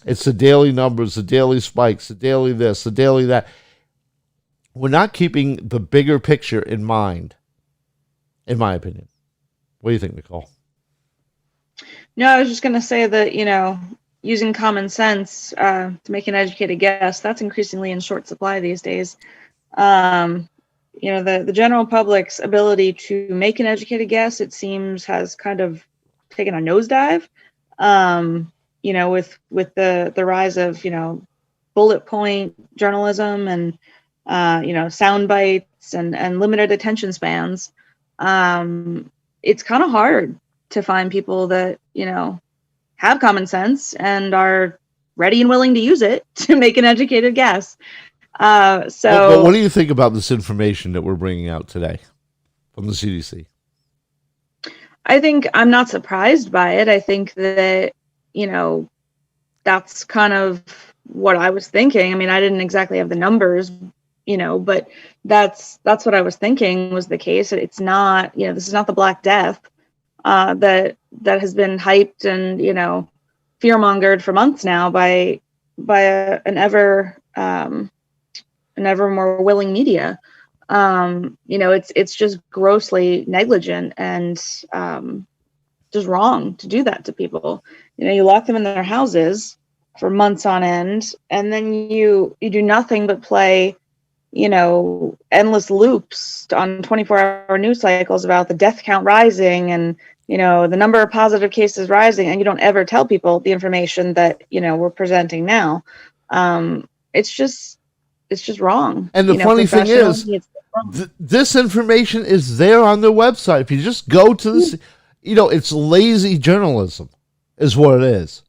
It's the daily numbers, the daily spikes, the daily this, the daily that. We're not keeping the bigger picture in mind, in my opinion. What do you think, Nicole? No, I was just going to say that, using common sense to make an educated guess, that's increasingly in short supply these days. The general public's ability to make an educated guess, it seems, has kind of taken a nosedive. With the rise of, bullet point journalism and, sound bites and limited attention spans, it's kind of hard to find people that, have common sense and are ready and willing to use it to make an educated guess. But what do you think about this information that we're bringing out today from the CDC? I think I'm not surprised by it. I think that, that's kind of what I was thinking. I mean, I didn't exactly have the numbers, but that's what I was thinking was the case. It's not, this is not the Black Death that has been hyped and, fear-mongered for months now by an ever more willing media. It's just grossly negligent and just wrong to do that to people. You lock them in their houses for months on end, and then you do nothing but play, endless loops on 24-hour news cycles about the death count rising and, the number of positive cases rising, and you don't ever tell people the information that, we're presenting now. It's just wrong. And the funny thing is, professionally, it's wrong. this information is there on their website. If you just go to this, it's lazy journalism is what it is.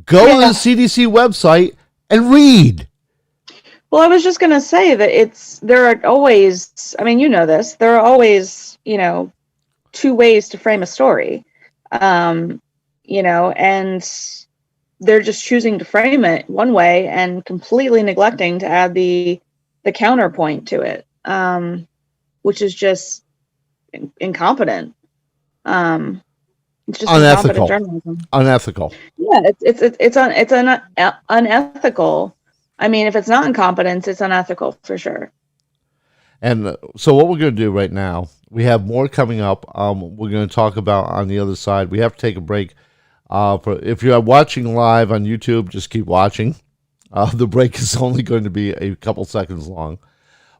Go to the CDC website and read. Well, I was just going to say that there are always, I mean, you know this, there are always, two ways to frame a story, and they're just choosing to frame it one way and completely neglecting to add the counterpoint to it, which is just incompetent. It's just unethical. Journalism. Unethical. Yeah, it's unethical. I mean, if it's not incompetence, it's unethical for sure. And so what we're going to do right now, we have more coming up. We're going to talk about on the other side. We have to take a break. If you're watching live on YouTube, just keep watching. The break is only going to be a couple seconds long.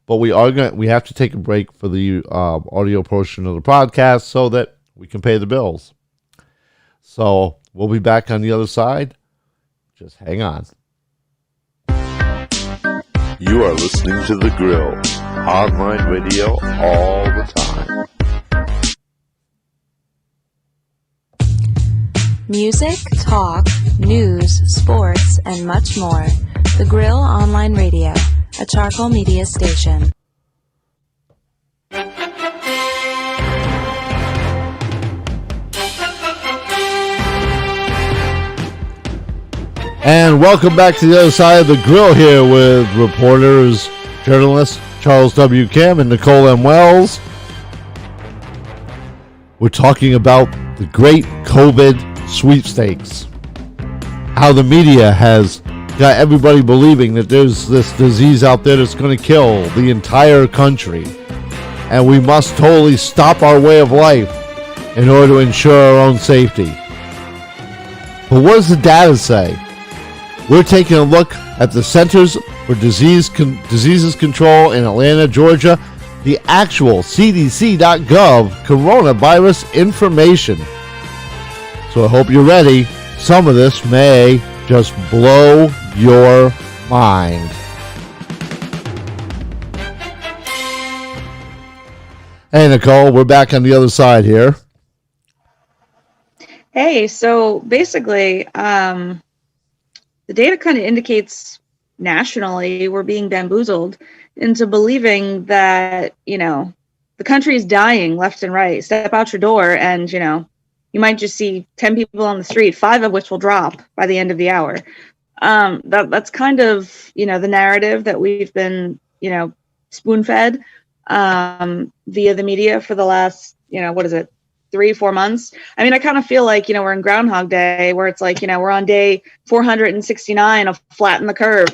But we have to take a break for the audio portion of the podcast so that we can pay the bills. So we'll be back on the other side. Just hang on. You are listening to The Grill, online radio all the time. Music, talk, news, sports, and much more. The Grill Online Radio, a Charcoal Media station. And welcome back to the other side of the grill here with reporters, journalists Charles W. Kim and Nicole M. Wells. We're talking about the great COVID sweepstakes. How the media has got everybody believing that there's this disease out there that's going to kill the entire country. And we must totally stop our way of life in order to ensure our own safety. But what does the data say? We're taking a look at the Centers for Diseases Control in Atlanta, Georgia, the actual CDC.gov coronavirus information. So I hope you're ready. Some of this may just blow your mind. Hey, Nicole, we're back on the other side here. Hey, so basically, the data kind of indicates nationally we're being bamboozled into believing that, the country is dying left and right. Step out your door and, you might just see 10 people on the street, 5 of which will drop by the end of the hour. That's kind of, the narrative that we've been, spoon-fed via the media for the last, 3-4 months. I mean, I kind of feel like, we're in Groundhog Day where it's like, we're on day 469 of flatten the curve,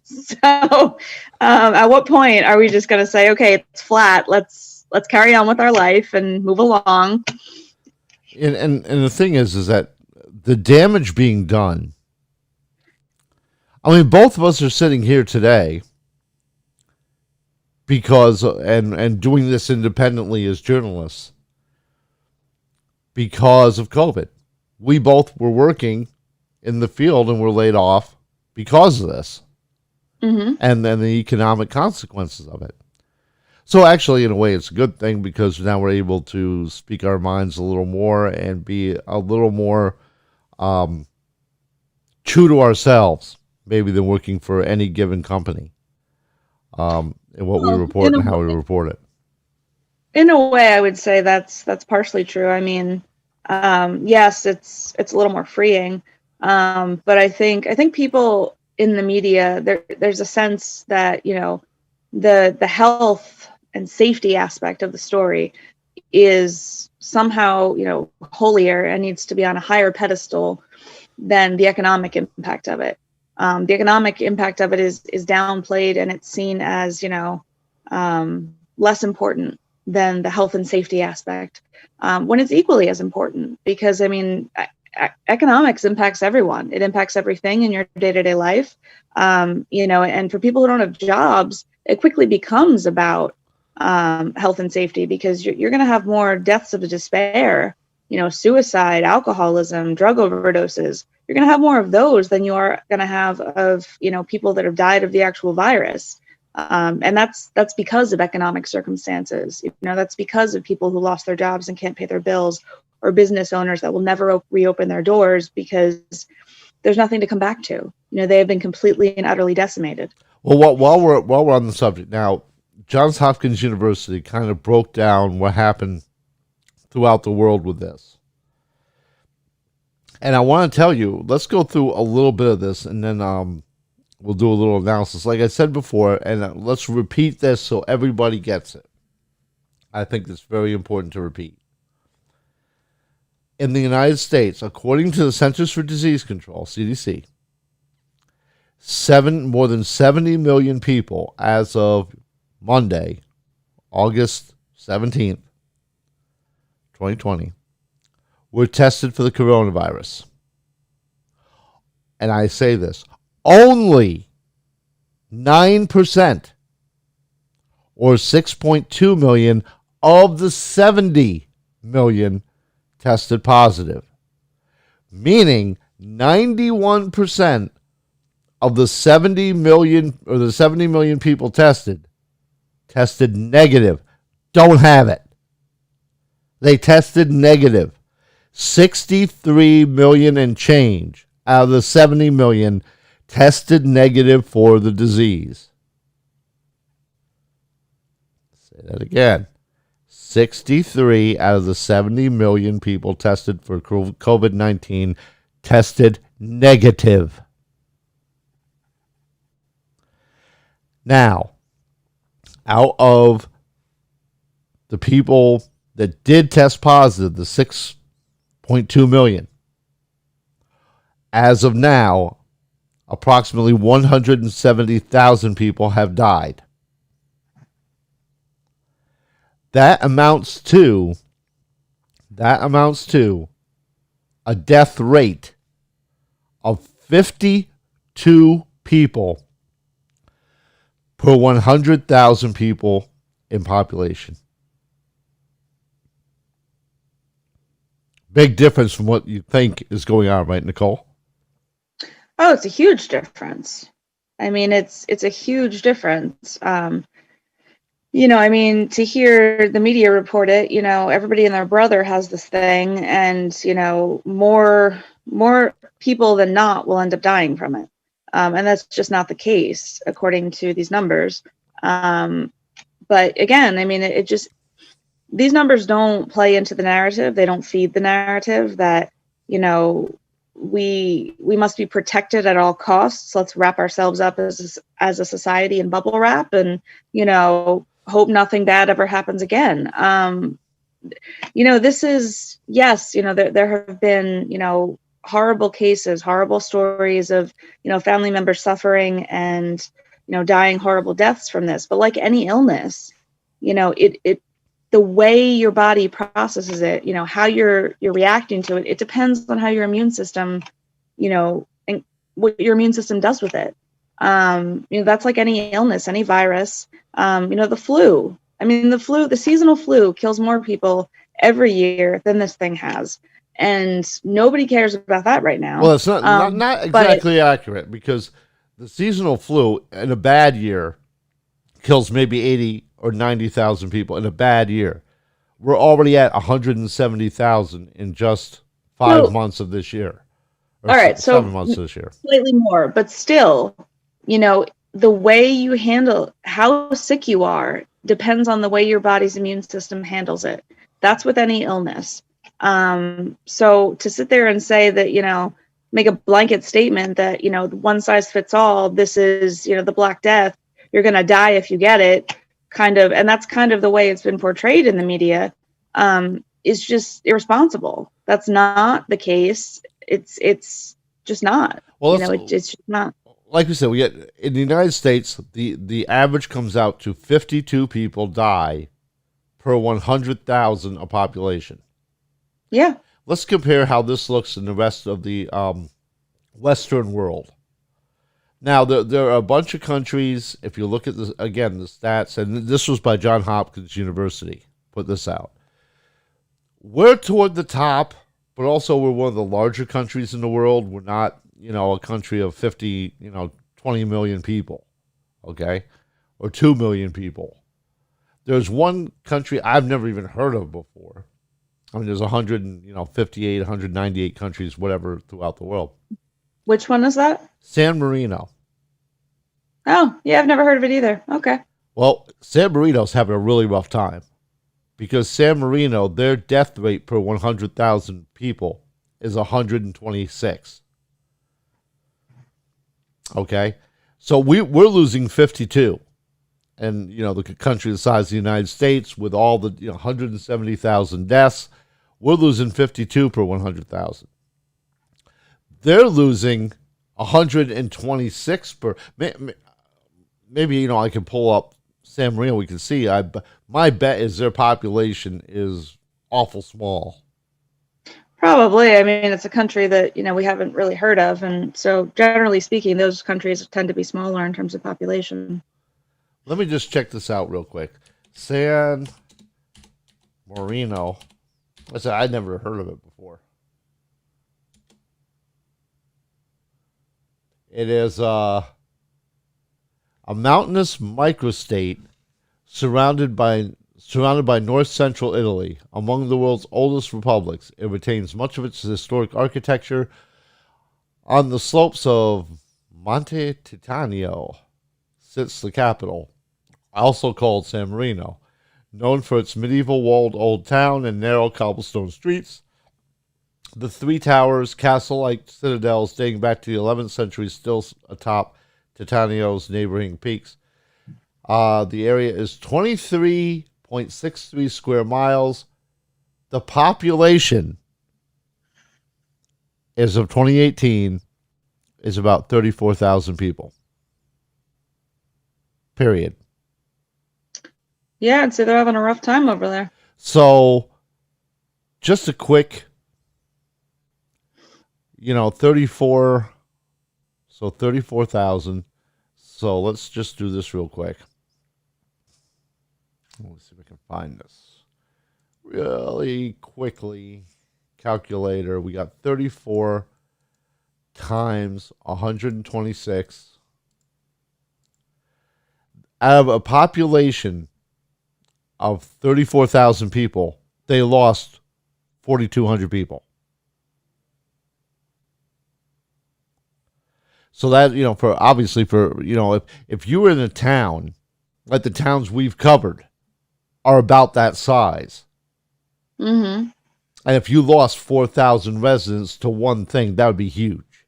So at what point are we just going to say, okay, it's flat. Let's carry on with our life and move along. And the thing is that the damage being done, I mean, both of us are sitting here today because and doing this independently as journalists because of COVID. We both were working in the field and were laid off because of this. Mm-hmm. And then the economic consequences of it. So actually, in a way, it's a good thing because now we're able to speak our minds a little more and be a little more true to ourselves, maybe than working for any given company. And what we report and how we report it. In a way, I would say that's partially true. I mean, yes, it's a little more freeing, but I think people in the media there's a sense that the health and safety aspect of the story is somehow holier and needs to be on a higher pedestal than the economic impact of it. The economic impact of it is downplayed and it's seen as, less important than the health and safety aspect, when it's equally as important because, I mean, economics impacts everyone. It impacts everything in your day-to-day life, and for people who don't have jobs, it quickly becomes about health and safety because you're going to have more deaths of despair suicide, alcoholism, drug overdoses. You're going to have more of those than you are going to have of, people that have died of the actual virus. And that's because of economic circumstances. That's because of people who lost their jobs and can't pay their bills, or business owners that will never reopen their doors because there's nothing to come back to. They have been completely and utterly decimated. Well, while we're on the subject now, Johns Hopkins University kind of broke down what happened throughout the world with this. And I want to tell you, let's go through a little bit of this, and then we'll do a little analysis. Like I said before, and let's repeat this so everybody gets it. I think it's very important to repeat. In the United States, according to the Centers for Disease Control, CDC, more than 70 million people as of Monday, August 17th, 2020, were tested for the coronavirus. And I say this, only 9%, or 6.2 million of the 70 million tested positive, meaning 91% of the 70 million people tested negative, don't have it. They tested negative. 63 million and change out of the 70 million tested negative for the disease. Say that again. 63 out of the 70 million people tested for COVID-19 tested negative. Now, out of the people that did test positive, the 6.2 million, as of now, approximately 170,000 people have died. That amounts to a death rate of 52 people per 100,000 people in population. Big difference from what you think is going on, right, Nicole? Oh, it's a huge difference. I mean, it's a huge difference. To hear the media report it, everybody and their brother has this thing, and, more people than not will end up dying from it. And that's just not the case, according to these numbers. But again, I mean, these numbers don't play into the narrative. They don't feed the narrative that, we must be protected at all costs. Let's wrap ourselves up as a society in bubble wrap and, hope nothing bad ever happens again. This is, yes, there have been, horrible cases, horrible stories of, family members suffering and, dying horrible deaths from this. But like any illness, the way your body processes it, how you're reacting to it, it depends on how your immune system, and what your immune system does with it. That's like any illness, any virus. The flu. I mean, the seasonal flu kills more people every year than this thing has. And nobody cares about that right now. Well, it's not exactly accurate, because the seasonal flu in a bad year kills maybe 80 or 90,000 people in a bad year. We're already at 170,000 in just 5 months of this year. All right, so 7 months this year. Slightly more, but still, the way you handle how sick you are depends on the way your body's immune system handles it. That's with any illness. So to sit there and say that, make a blanket statement that, one size fits all, this is, the Black Death, you're going to die if you get it, and that's kind of the way it's been portrayed in the media, is just irresponsible. That's not the case. It's just not. Well, it's just not. Like we said, we get in the United States, the average comes out to 52 people die per 100,000 of population. Yeah. Let's compare how this looks in the rest of the Western world. Now, there are a bunch of countries, if you look at this, again, the stats, and this was by Johns Hopkins University, put this out, we're toward the top, but also we're one of the larger countries in the world. We're not, a country of 50, 20 million people, okay? Or 2 million people. There's one country I've never even heard of before. I mean, there's 158, 198 countries, whatever, throughout the world. Which one is that? San Marino. Oh, yeah, I've never heard of it either. Okay. Well, San Marino's having a really rough time because San Marino, their death rate per 100,000 people is 126. Okay? So we're losing 52. And, the country the size of the United States with all the 170,000 deaths, we're losing 52 per 100,000. They're losing 126 per. Maybe, I can pull up San Marino. We can see. My bet is their population is awful small. Probably. I mean, it's a country that, we haven't really heard of. And so generally speaking, those countries tend to be smaller in terms of population. Let me just check this out real quick. San Marino. I said I'd never heard of it before. It is a mountainous microstate surrounded by north central Italy, among the world's oldest republics. It retains much of its historic architecture on the slopes of Monte Titano. Sits the capital, also called San Marino, known for its medieval walled old town and narrow cobblestone streets. The three towers, castle-like citadels dating back to the 11th century, still atop Titano's neighboring peaks. The area is 23.63 square miles. The population as of 2018 is about 34,000 people. Period. Yeah, I'd say they're having a rough time over there. So, just a quick, 34, so 34,000. So, let's just do this real quick. Let's see if we can find this really quickly. Calculator, we got 34 times 126. Out of a population of 34,000 people, they lost 4,200 people. So that, if you were in a town, like the towns we've covered are about that size. Mm-hmm. And if you lost 4,000 residents to one thing, that would be huge.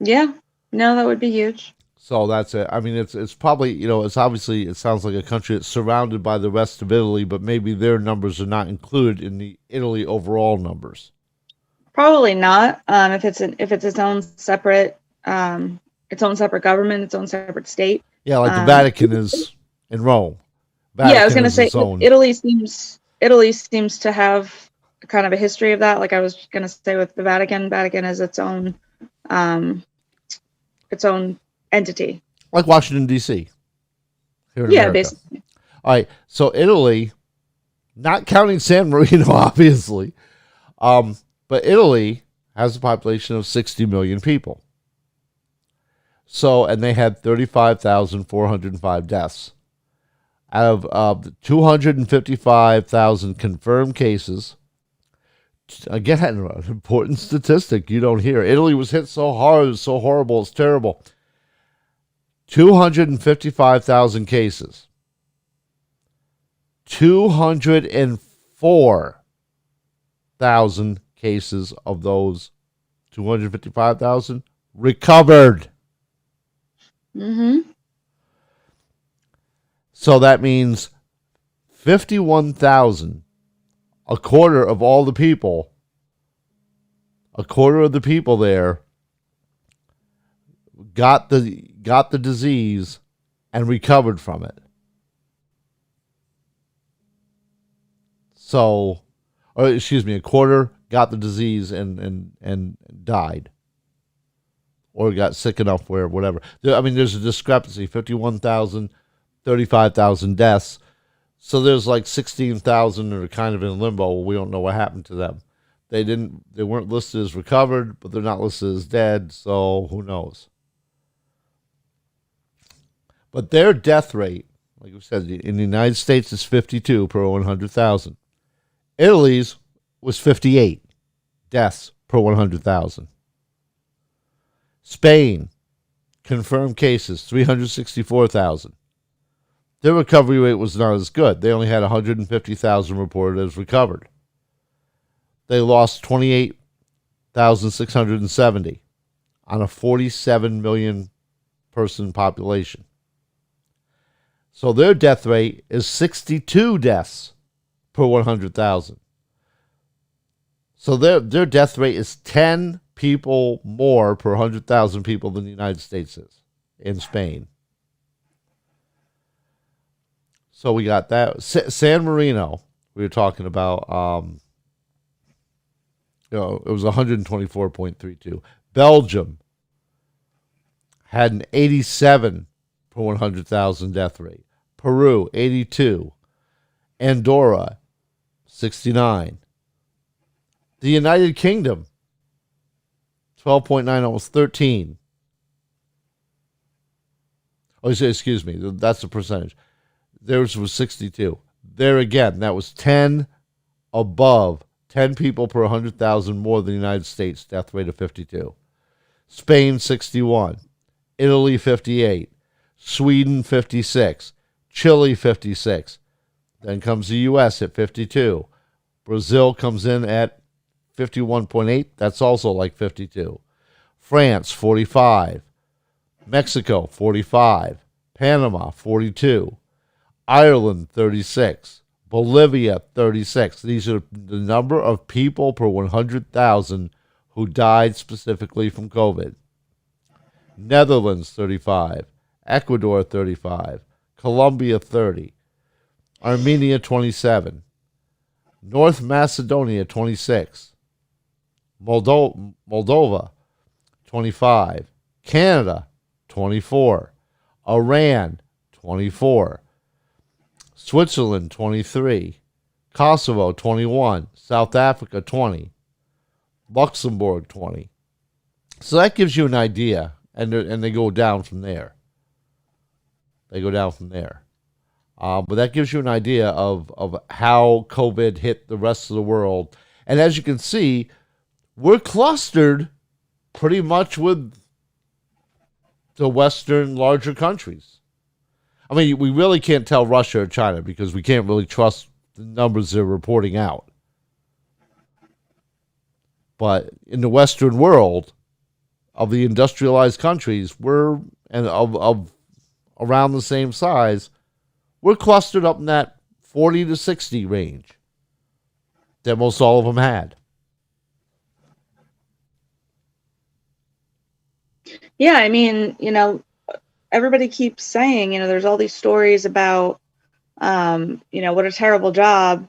Yeah. No, that would be huge. So that's it. I mean, it's probably, it's obviously, it sounds like a country that's surrounded by the rest of Italy, but maybe their numbers are not included in the Italy overall numbers. Probably not. If it's its own separate government, its own separate state. Yeah, like the Vatican is in Rome. I was going to say Italy seems to have kind of a history of that. Like I was going to say with the Vatican is its own entity. Like Washington, D.C. here in America. Basically. All right, so Italy, not counting San Marino, obviously, but Italy has a population of 60 million people. So, and they had 35,405 deaths. Out of 255,000 confirmed cases, again, an important statistic you don't hear. Italy was hit so hard, it's so horrible, it's terrible. 255,000 cases. 204,000 cases of those 255,000 recovered. Mm-hmm. So that means 51,000, a quarter of the people there got the disease and recovered from it. So, a quarter got the disease and died. Or got sick enough where whatever. I mean, there's a discrepancy. 51,000, 35,000 deaths. So there's like 16,000 that are kind of in limbo. We don't know what happened to them. They weren't listed as recovered, but they're not listed as dead, so who knows? But their death rate, like we said, in the United States is 52 per 100,000. Italy's was 58 deaths per 100,000. Spain, confirmed cases, 364,000. Their recovery rate was not as good. They only had 150,000 reported as recovered. They lost 28,670 on a 47 million person population. So their death rate is 62 deaths per 100,000. So their death rate is 10 people more per 100,000 people than the United States is in Spain. So we got that. San Marino, we were talking about, it was 124.32. Belgium had an 87 per 100,000 death rate. Peru, 82. Andorra, 69. The United Kingdom, 12.9, almost 13. Oh, excuse me, that's the percentage. Theirs was 62. There again, that was 10 above, 10 people per 100,000 more than the United States, death rate of 52. Spain, 61. Italy, 58. Sweden, 56. Chile, 56. Then comes the U.S. at 52. Brazil comes in at 51.8. That's also like 52. France, 45. Mexico, 45. Panama, 42. Ireland, 36. Bolivia, 36. These are the number of people per 100,000 who died specifically from COVID. Netherlands, 35. Ecuador, 35. Colombia, 30. Armenia, 27. North Macedonia, 26. Moldova, 25. Canada, 24. Iran, 24. Switzerland, 23. Kosovo, 21. South Africa, 20. Luxembourg, 20. So that gives you an idea, and they go down from there. But that gives you an idea of how COVID hit the rest of the world. And as you can see, we're clustered pretty much with the Western larger countries. I mean, we really can't tell Russia or China because we can't really trust the numbers they're reporting out. But in the Western world, of the industrialized countries, of around the same size, we're clustered up in that 40 to 60 range that most all of them had. Yeah, I mean, everybody keeps saying, there's all these stories about, what a terrible job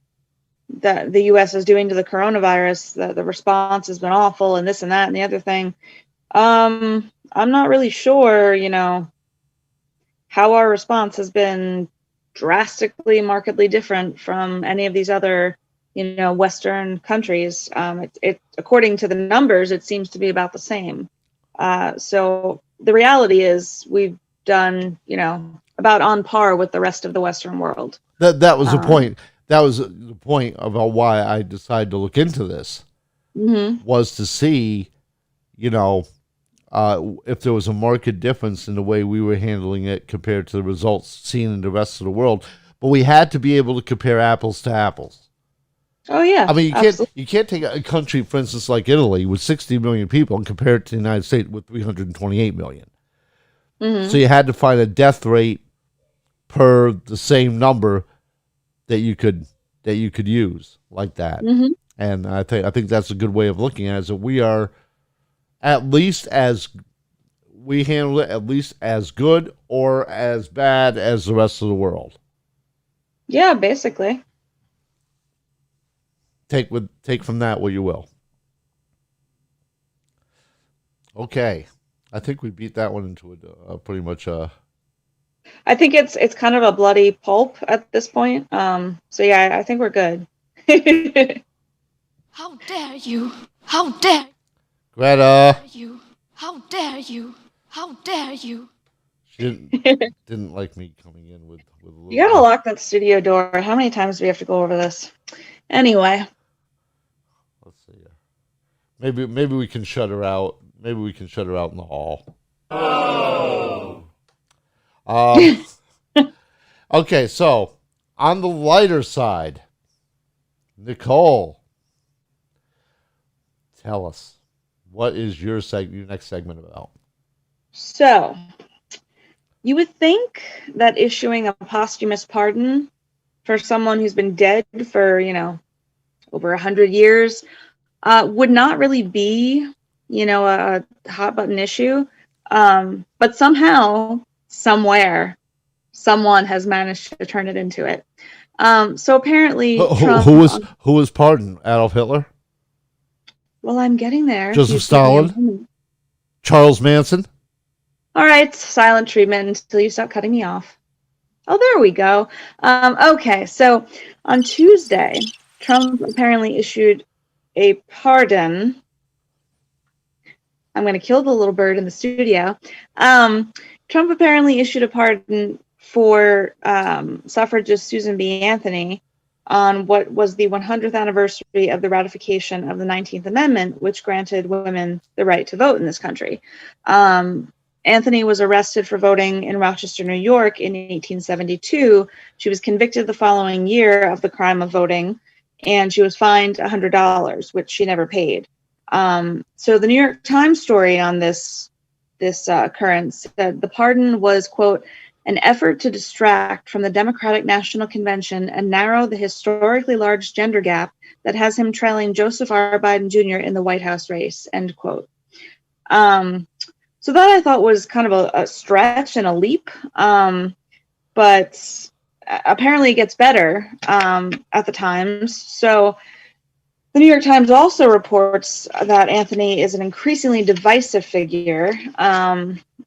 that the U.S. is doing to the coronavirus. The response has been awful and this and that and the other thing. I'm not really sure, how our response has been drastically, markedly different from any of these other, Western countries. According to the numbers, it seems to be about the same. So the reality is we've done, about on par with the rest of the Western world. That was the point. That was the point about why I decided to look into this, was to see, if there was a marked difference in the way we were handling it compared to the results seen in the rest of the world. But we had to be able to compare apples to apples. Oh yeah. I mean, you can't take a country, for instance, like Italy with 60 million people and compare it to the United States with 328 million. So you had to find a death rate per the same number that you could use like that. And I think that's a good way of looking at it, is that we are we handle it at least as good or as bad as the rest of the world. Yeah, basically. Take from that what you will. Okay, I think we beat that one into pretty much a I think it's kind of a bloody pulp at this point. So yeah, I think we're good. How dare you? How dare Greta. you? How dare you? How dare you? She didn't like me coming in with a little. You gotta lock that studio door. How many times do we have to go over this? Anyway. Let's see. Maybe we can shut her out. Maybe we can shut her out in the hall. Oh. Okay, so on the lighter side, Nicole, tell us, what is your next segment about? So, you would think that issuing a posthumous pardon for someone who's been dead for, over 100 years would not really be, a hot button issue. But somehow, somewhere, someone has managed to turn it into it. So apparently, who was pardoned? Adolf Hitler? Well, I'm getting there. Joseph Stalin? Charles Manson? All right, silent treatment until you stop cutting me off. Oh, there we go. Okay, so on Tuesday, Trump apparently issued a pardon. I'm going to kill the little bird in the studio. Trump apparently issued a pardon for suffragist Susan B. Anthony on what was the 100th anniversary of the ratification of the 19th Amendment, which granted women the right to vote in this country. Anthony was arrested for voting in Rochester, New York in 1872. She was convicted the following year of the crime of voting, and she was fined $100, which she never paid. So the New York Times story on this occurrence said the pardon was, quote, an effort to distract from the Democratic National Convention and narrow the historically large gender gap that has him trailing Joseph R. Biden Jr. in the White House race, end quote. So that I thought was kind of a stretch and a leap, but apparently it gets better at the Times. So the New York Times also reports that Anthony is an increasingly divisive figure.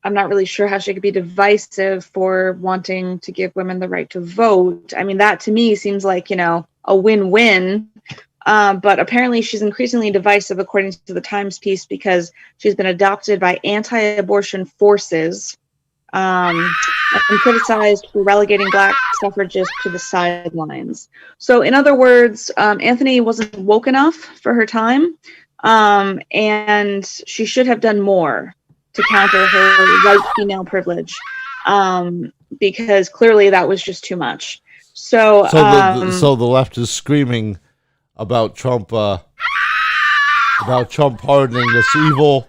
I'm not really sure how she could be divisive for wanting to give women the right to vote. I mean, that to me seems like, a win-win. But apparently she's increasingly divisive, according to the Times piece, because she's been adopted by anti-abortion forces and criticized for relegating Black suffragists to the sidelines. So in other words, Anthony wasn't woke enough for her time, and she should have done more to counter her white female privilege, because clearly that was just too much. So the left is screaming about Trump pardoning this evil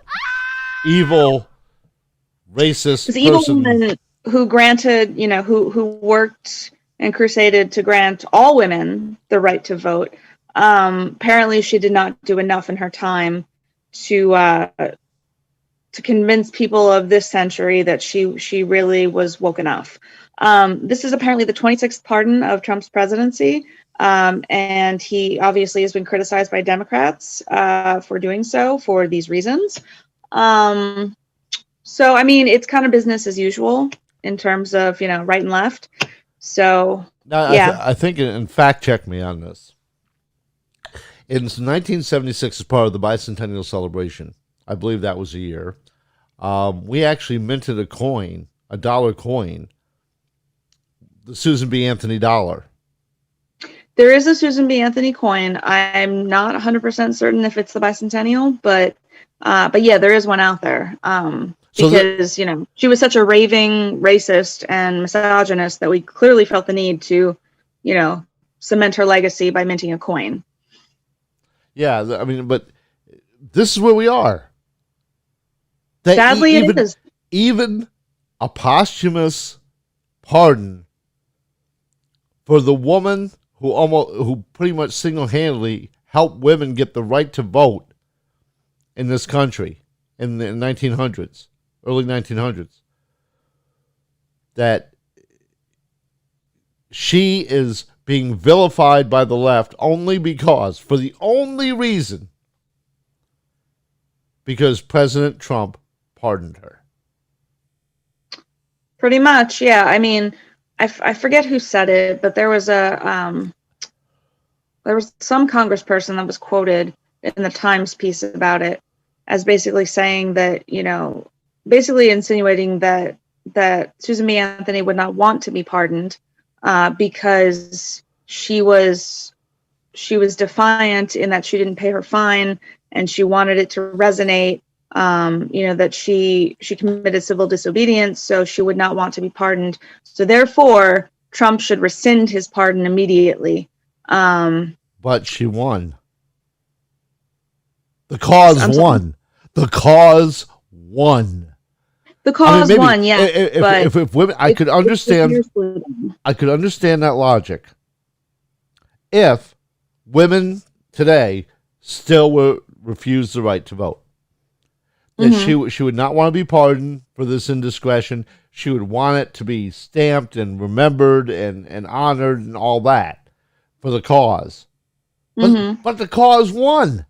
racist this evil person woman who granted, who worked and crusaded to grant all women the right to vote. Apparently she did not do enough in her time to convince people of this century that she really was woke enough. This is apparently the 26th pardon of Trump's presidency. And he obviously has been criticized by Democrats for doing so for these reasons. So, I mean, it's kind of business as usual in terms of, right and left. So, now, yeah. I think, and fact check me on this. In 1976, as part of the bicentennial celebration, I believe that was a year, we actually minted a coin, a dollar coin, the Susan B. Anthony dollar. There is a Susan B. Anthony coin. I'm not 100% certain if it's the bicentennial, but yeah, there is one out there. Because, she was such a raving racist and misogynist that we clearly felt the need to, cement her legacy by minting a coin. Yeah, I mean, but this is where we are. Sadly, it is. Even a posthumous pardon for the woman who pretty much single-handedly helped women get the right to vote in this country in the 1900s, early 1900s, that she is being vilified by the left for the only reason, because President Trump pardoned her. Pretty much, yeah. I mean, I forget who said it, but there was some congressperson that was quoted in the Times piece about it as basically saying that, basically insinuating that Susan B. Anthony would not want to be pardoned because she was defiant in that she didn't pay her fine, and she wanted it to resonate. That she committed civil disobedience, so she would not want to be pardoned. So therefore, Trump should rescind his pardon immediately. But she won. The cause won. The cause won. The cause won, yeah. If women, I could understand that logic. If women today still refuse the right to vote, that she would not want to be pardoned for this indiscretion. She would want it to be stamped and remembered and honored and all that for the cause. But the cause won.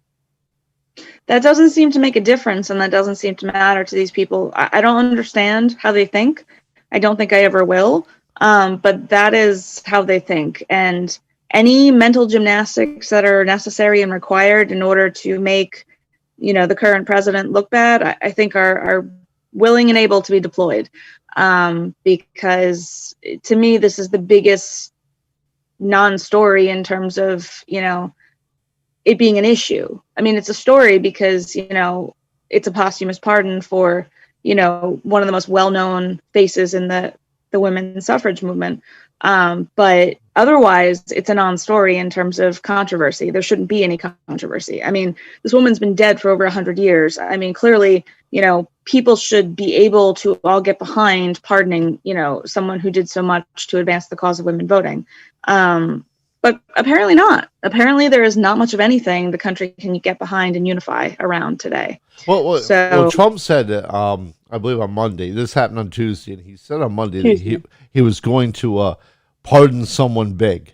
That doesn't seem to make a difference, and that doesn't seem to matter to these people. I don't understand how they think. I don't think I ever will. But that is how they think. And any mental gymnastics that are necessary and required in order to make, the current president look bad, I think are willing and able to be deployed. Because to me, this is the biggest non-story in terms of, it being an issue. I mean, it's a story because, it's a posthumous pardon for, one of the most well-known faces in the women's suffrage movement. But otherwise, it's a non-story in terms of controversy. There shouldn't be any controversy. I mean, this woman's been dead for over 100 years. I mean, clearly, people should be able to all get behind pardoning, someone who did so much to advance the cause of women voting. But apparently not. Apparently, there is not much of anything the country can get behind and unify around today. Well, Trump said, I believe on Monday, this happened on Tuesday, and he said on Monday that he was going to pardon someone big.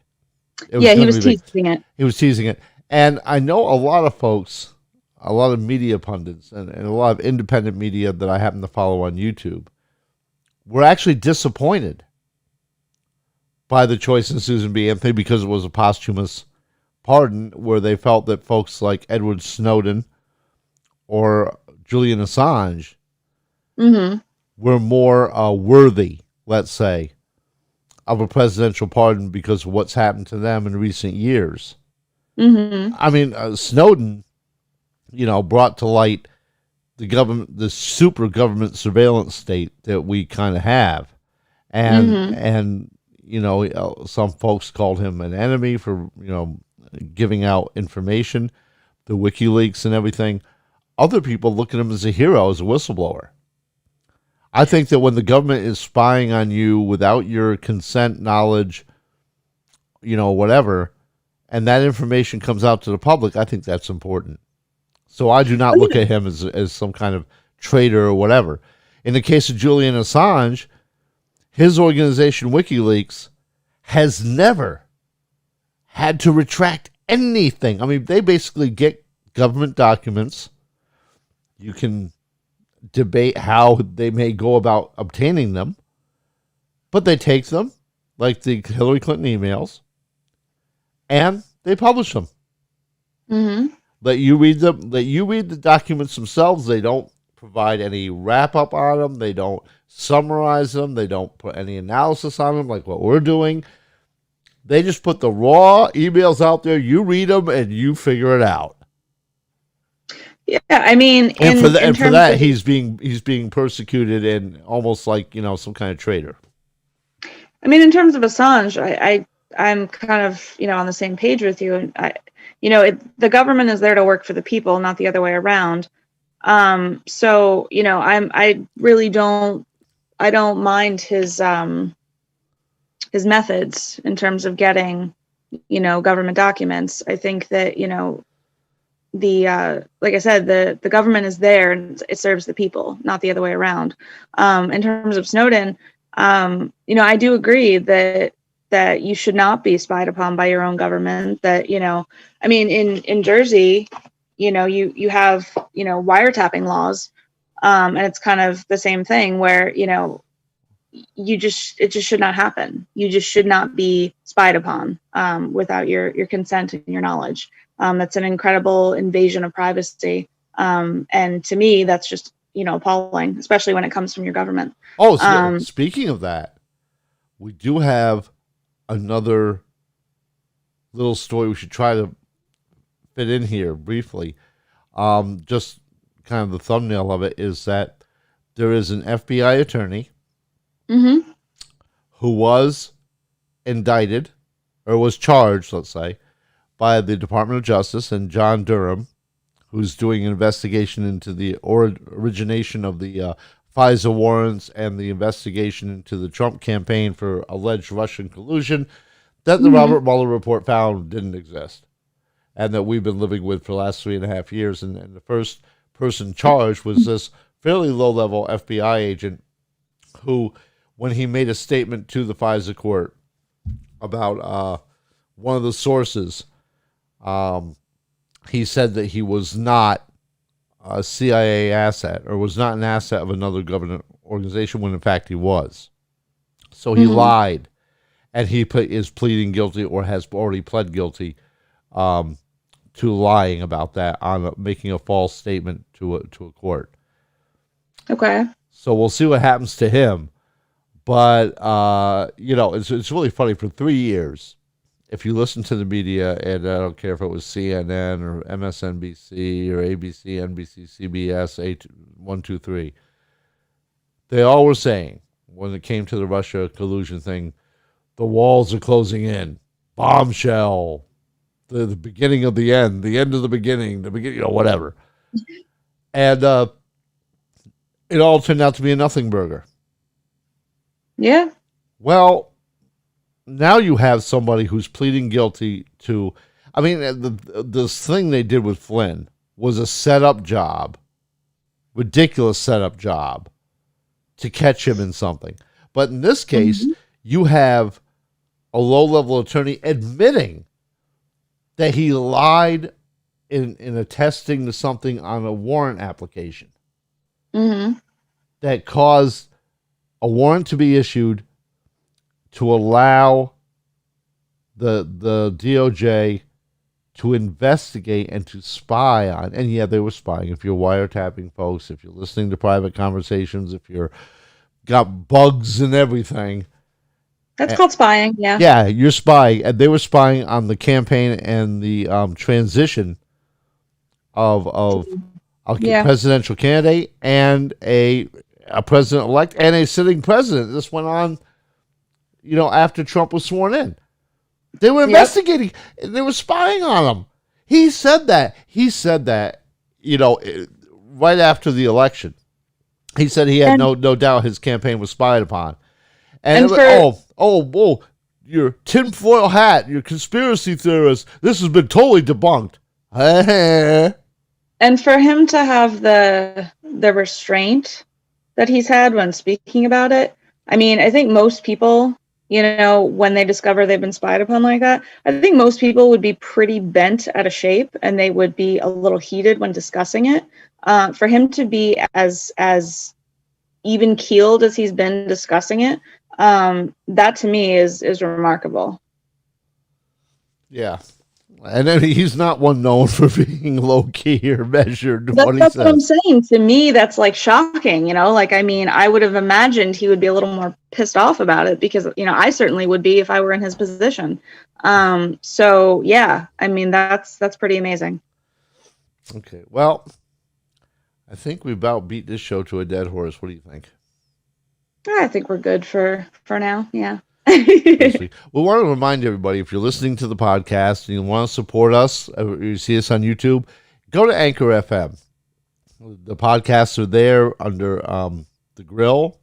He was teasing it. He was teasing it. And I know a lot of folks, a lot of media pundits, and a lot of independent media that I happen to follow on YouTube, were actually disappointed by the choice of Susan B. Anthony because it was a posthumous pardon, where they felt that folks like Edward Snowden or Julian Assange were more worthy, let's say, of a presidential pardon because of what's happened to them in recent years. I mean, Snowden, brought to light the super government surveillance state that we kind of have, and some folks called him an enemy for giving out information, the WikiLeaks and everything. Other people look at him as a hero, as a whistleblower. I think that when the government is spying on you without your consent, knowledge, whatever, and that information comes out to the public, I think that's important. So I do not look at him as some kind of traitor or whatever. In the case of Julian Assange, his organization, WikiLeaks, has never had to retract anything. I mean, they basically get government documents. You can debate how they may go about obtaining them, but they take them, like the Hillary Clinton emails, and they publish them. Let you read them. Let you read the documents themselves. They don't provide any wrap up on them. They don't summarize them. They don't put any analysis on them like what we're doing. They just put the raw emails out there. You read them and you figure it out. Yeah, I mean, and for that, he's being persecuted and almost like some kind of traitor. I mean, in terms of Assange, I'm kind of on the same page with you, and the government is there to work for the people, not the other way around. So I really don't mind his methods in terms of getting government documents. I think that like I said, the government is there and it serves the people, not the other way around. In terms of Snowden, I do agree that you should not be spied upon by your own government. That I mean, in Jersey, you have wiretapping laws, and it's kind of the same thing where it just should not happen. You just should not be spied upon without your consent and your knowledge. That's an incredible invasion of privacy. And to me, that's just, appalling, especially when it comes from your government. Oh, so speaking of that, we do have another little story we should try to fit in here briefly. Just kind of the thumbnail of it is that there is an FBI attorney who was indicted or was charged, let's say, by the Department of Justice and John Durham, who's doing an investigation into the origination of the FISA warrants and the investigation into the Trump campaign for alleged Russian collusion that the Robert Mueller report found didn't exist and that we've been living with for the last 3.5 years. And the first person charged was this fairly low-level FBI agent who, when he made a statement to the FISA court about one of the sources, he said that he was not a CIA asset or was not an asset of another government organization when in fact he was. So he lied, and he is pleading guilty or has already pled guilty to lying about that, on making a false statement to a court. Okay. So we'll see what happens to him. But, it's really funny. For 3 years, if you listen to the media, and I don't care if it was CNN or MSNBC or ABC, NBC, CBS, 123, they all were saying, when it came to the Russia collusion thing, the walls are closing in, bombshell, the beginning of the end of the beginning, whatever. And it all turned out to be a nothing burger. Yeah. Well, now you have somebody who's pleading guilty to, this thing they did with Flynn was a setup job, ridiculous setup job to catch him in something. But in this case, you have a low-level attorney admitting that he lied in attesting to something on a warrant application that caused a warrant to be issued to allow the DOJ to investigate and to spy on. And yeah, they were spying. If you're wiretapping folks, if you're listening to private conversations, if you're got bugs and everything. That's called spying, yeah. Yeah, you're spying. And they were spying on the campaign and the transition of a presidential candidate and a president-elect and a sitting president. This went on, after Trump was sworn in. They were investigating. They were spying on him. He said that. Right after the election. He said he had no doubt his campaign was spied upon. And your tinfoil hat, your conspiracy theorist, this has been totally debunked. And for him to have the restraint that he's had when speaking about it, I think most people, when they discover they've been spied upon like that, I think most people would be pretty bent out of shape and they would be a little heated when discussing it. For him to be as even keeled as he's been discussing it, that to me is remarkable. Yeah. And then he's not one known for being low key or measured. That's what I'm saying. To me, that's like shocking, I would have imagined he would be a little more pissed off about it because, I certainly would be if I were in his position. So yeah, that's pretty amazing. Okay. Well, I think we about beat this show to a dead horse. What do you think? I think we're good for now. Yeah. We want to remind everybody, if you're listening to the podcast and you want to support us, you see us on YouTube, go to Anchor FM. The podcasts are there under the Grill.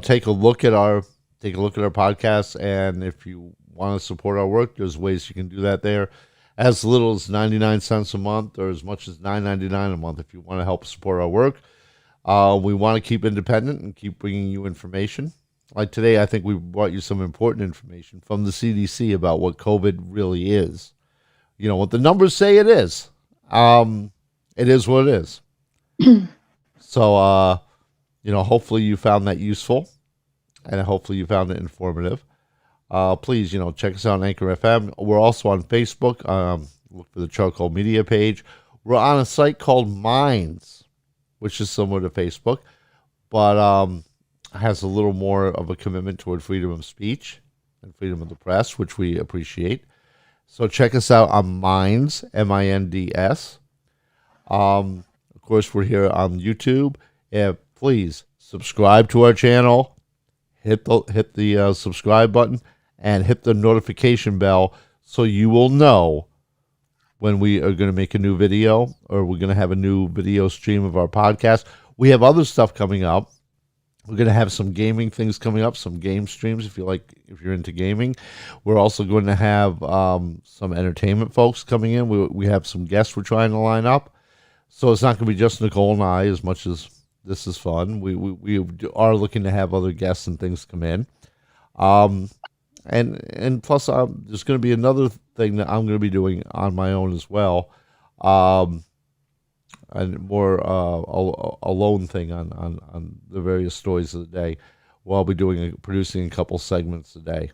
Take a look at our podcasts, and if you want to support our work, there's ways you can do that there. As little as 99 cents a month or as much as $9.99 a month if you want to help support our work. We want to keep independent and keep bringing you information. Like today, I think we brought you some important information from the CDC about what COVID really is. What the numbers say it is. It is what it is. So, hopefully you found that useful. and hopefully you found it informative. Please, check us out on Anchor FM. We're also on Facebook. Look for the Charcoal Media page. We're on a site called Minds, which is similar to Facebook, but has a little more of a commitment toward freedom of speech and freedom of the press, which we appreciate. So check us out on Minds, M-I-N-D-S. Of course, we're here on YouTube. Please subscribe to our channel. Hit the subscribe button and hit the notification bell so you will know when we are going to make a new video or we're going to have a new video stream of our podcast. We have other stuff coming up. We're going to have some gaming things coming up, some game streams if you're into gaming. We're also going to have some entertainment folks coming in. We have some guests we're trying to line up. So it's not going to be just Nicole and I as much as this is fun. We are looking to have other guests and things come in. And plus there's going to be another thing that I'm going to be doing on my own as well. And more a lone thing on the various stories of the day. Well, I'll be producing a couple segments a day.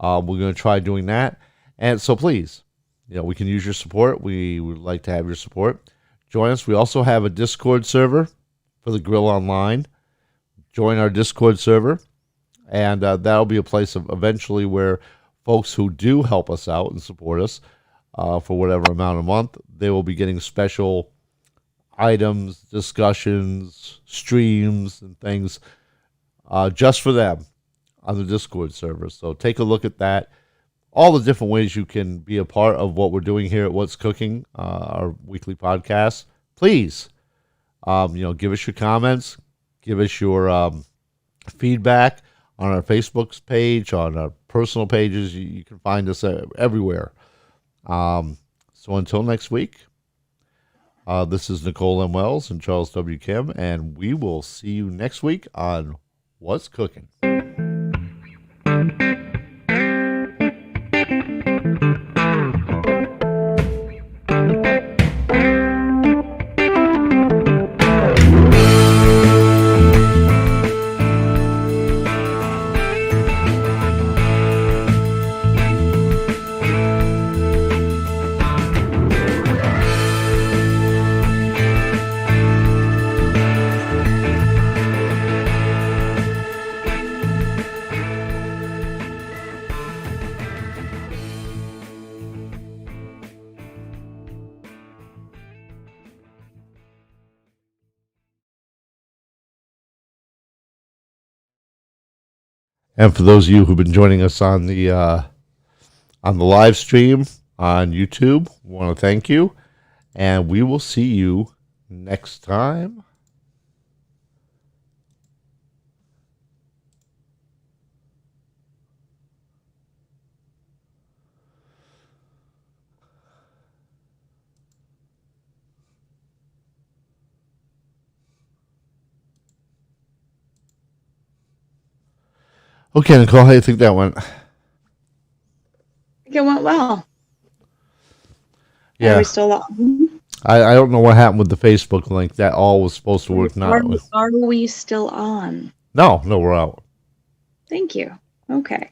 We're going to try doing that. And so please, we can use your support. We would like to have your support. Join us. We also have a Discord server for the Grill Online. Join our Discord server. And that'll be a place eventually where folks who do help us out and support us for whatever amount a month, they will be getting special items, discussions, streams, and things just for them on the Discord server. So take a look at that. All the different ways you can be a part of what we're doing here at What's Cooking, our weekly podcast. Please, give us your comments, give us your feedback on our Facebook page, on our personal pages. You can find us everywhere. So until next week. This is Nicole M. Wells and Charles W. Kim, and we will see you next week on What's Cooking. And for those of you who've been joining us on the live stream on YouTube, we want to thank you. And we will see you next time. Okay, Nicole, how do you think that went? I think it went well. Yeah. Are we still on? I don't know what happened with the Facebook link. That all was supposed to work. Are we still on? No, we're out. Thank you. Okay.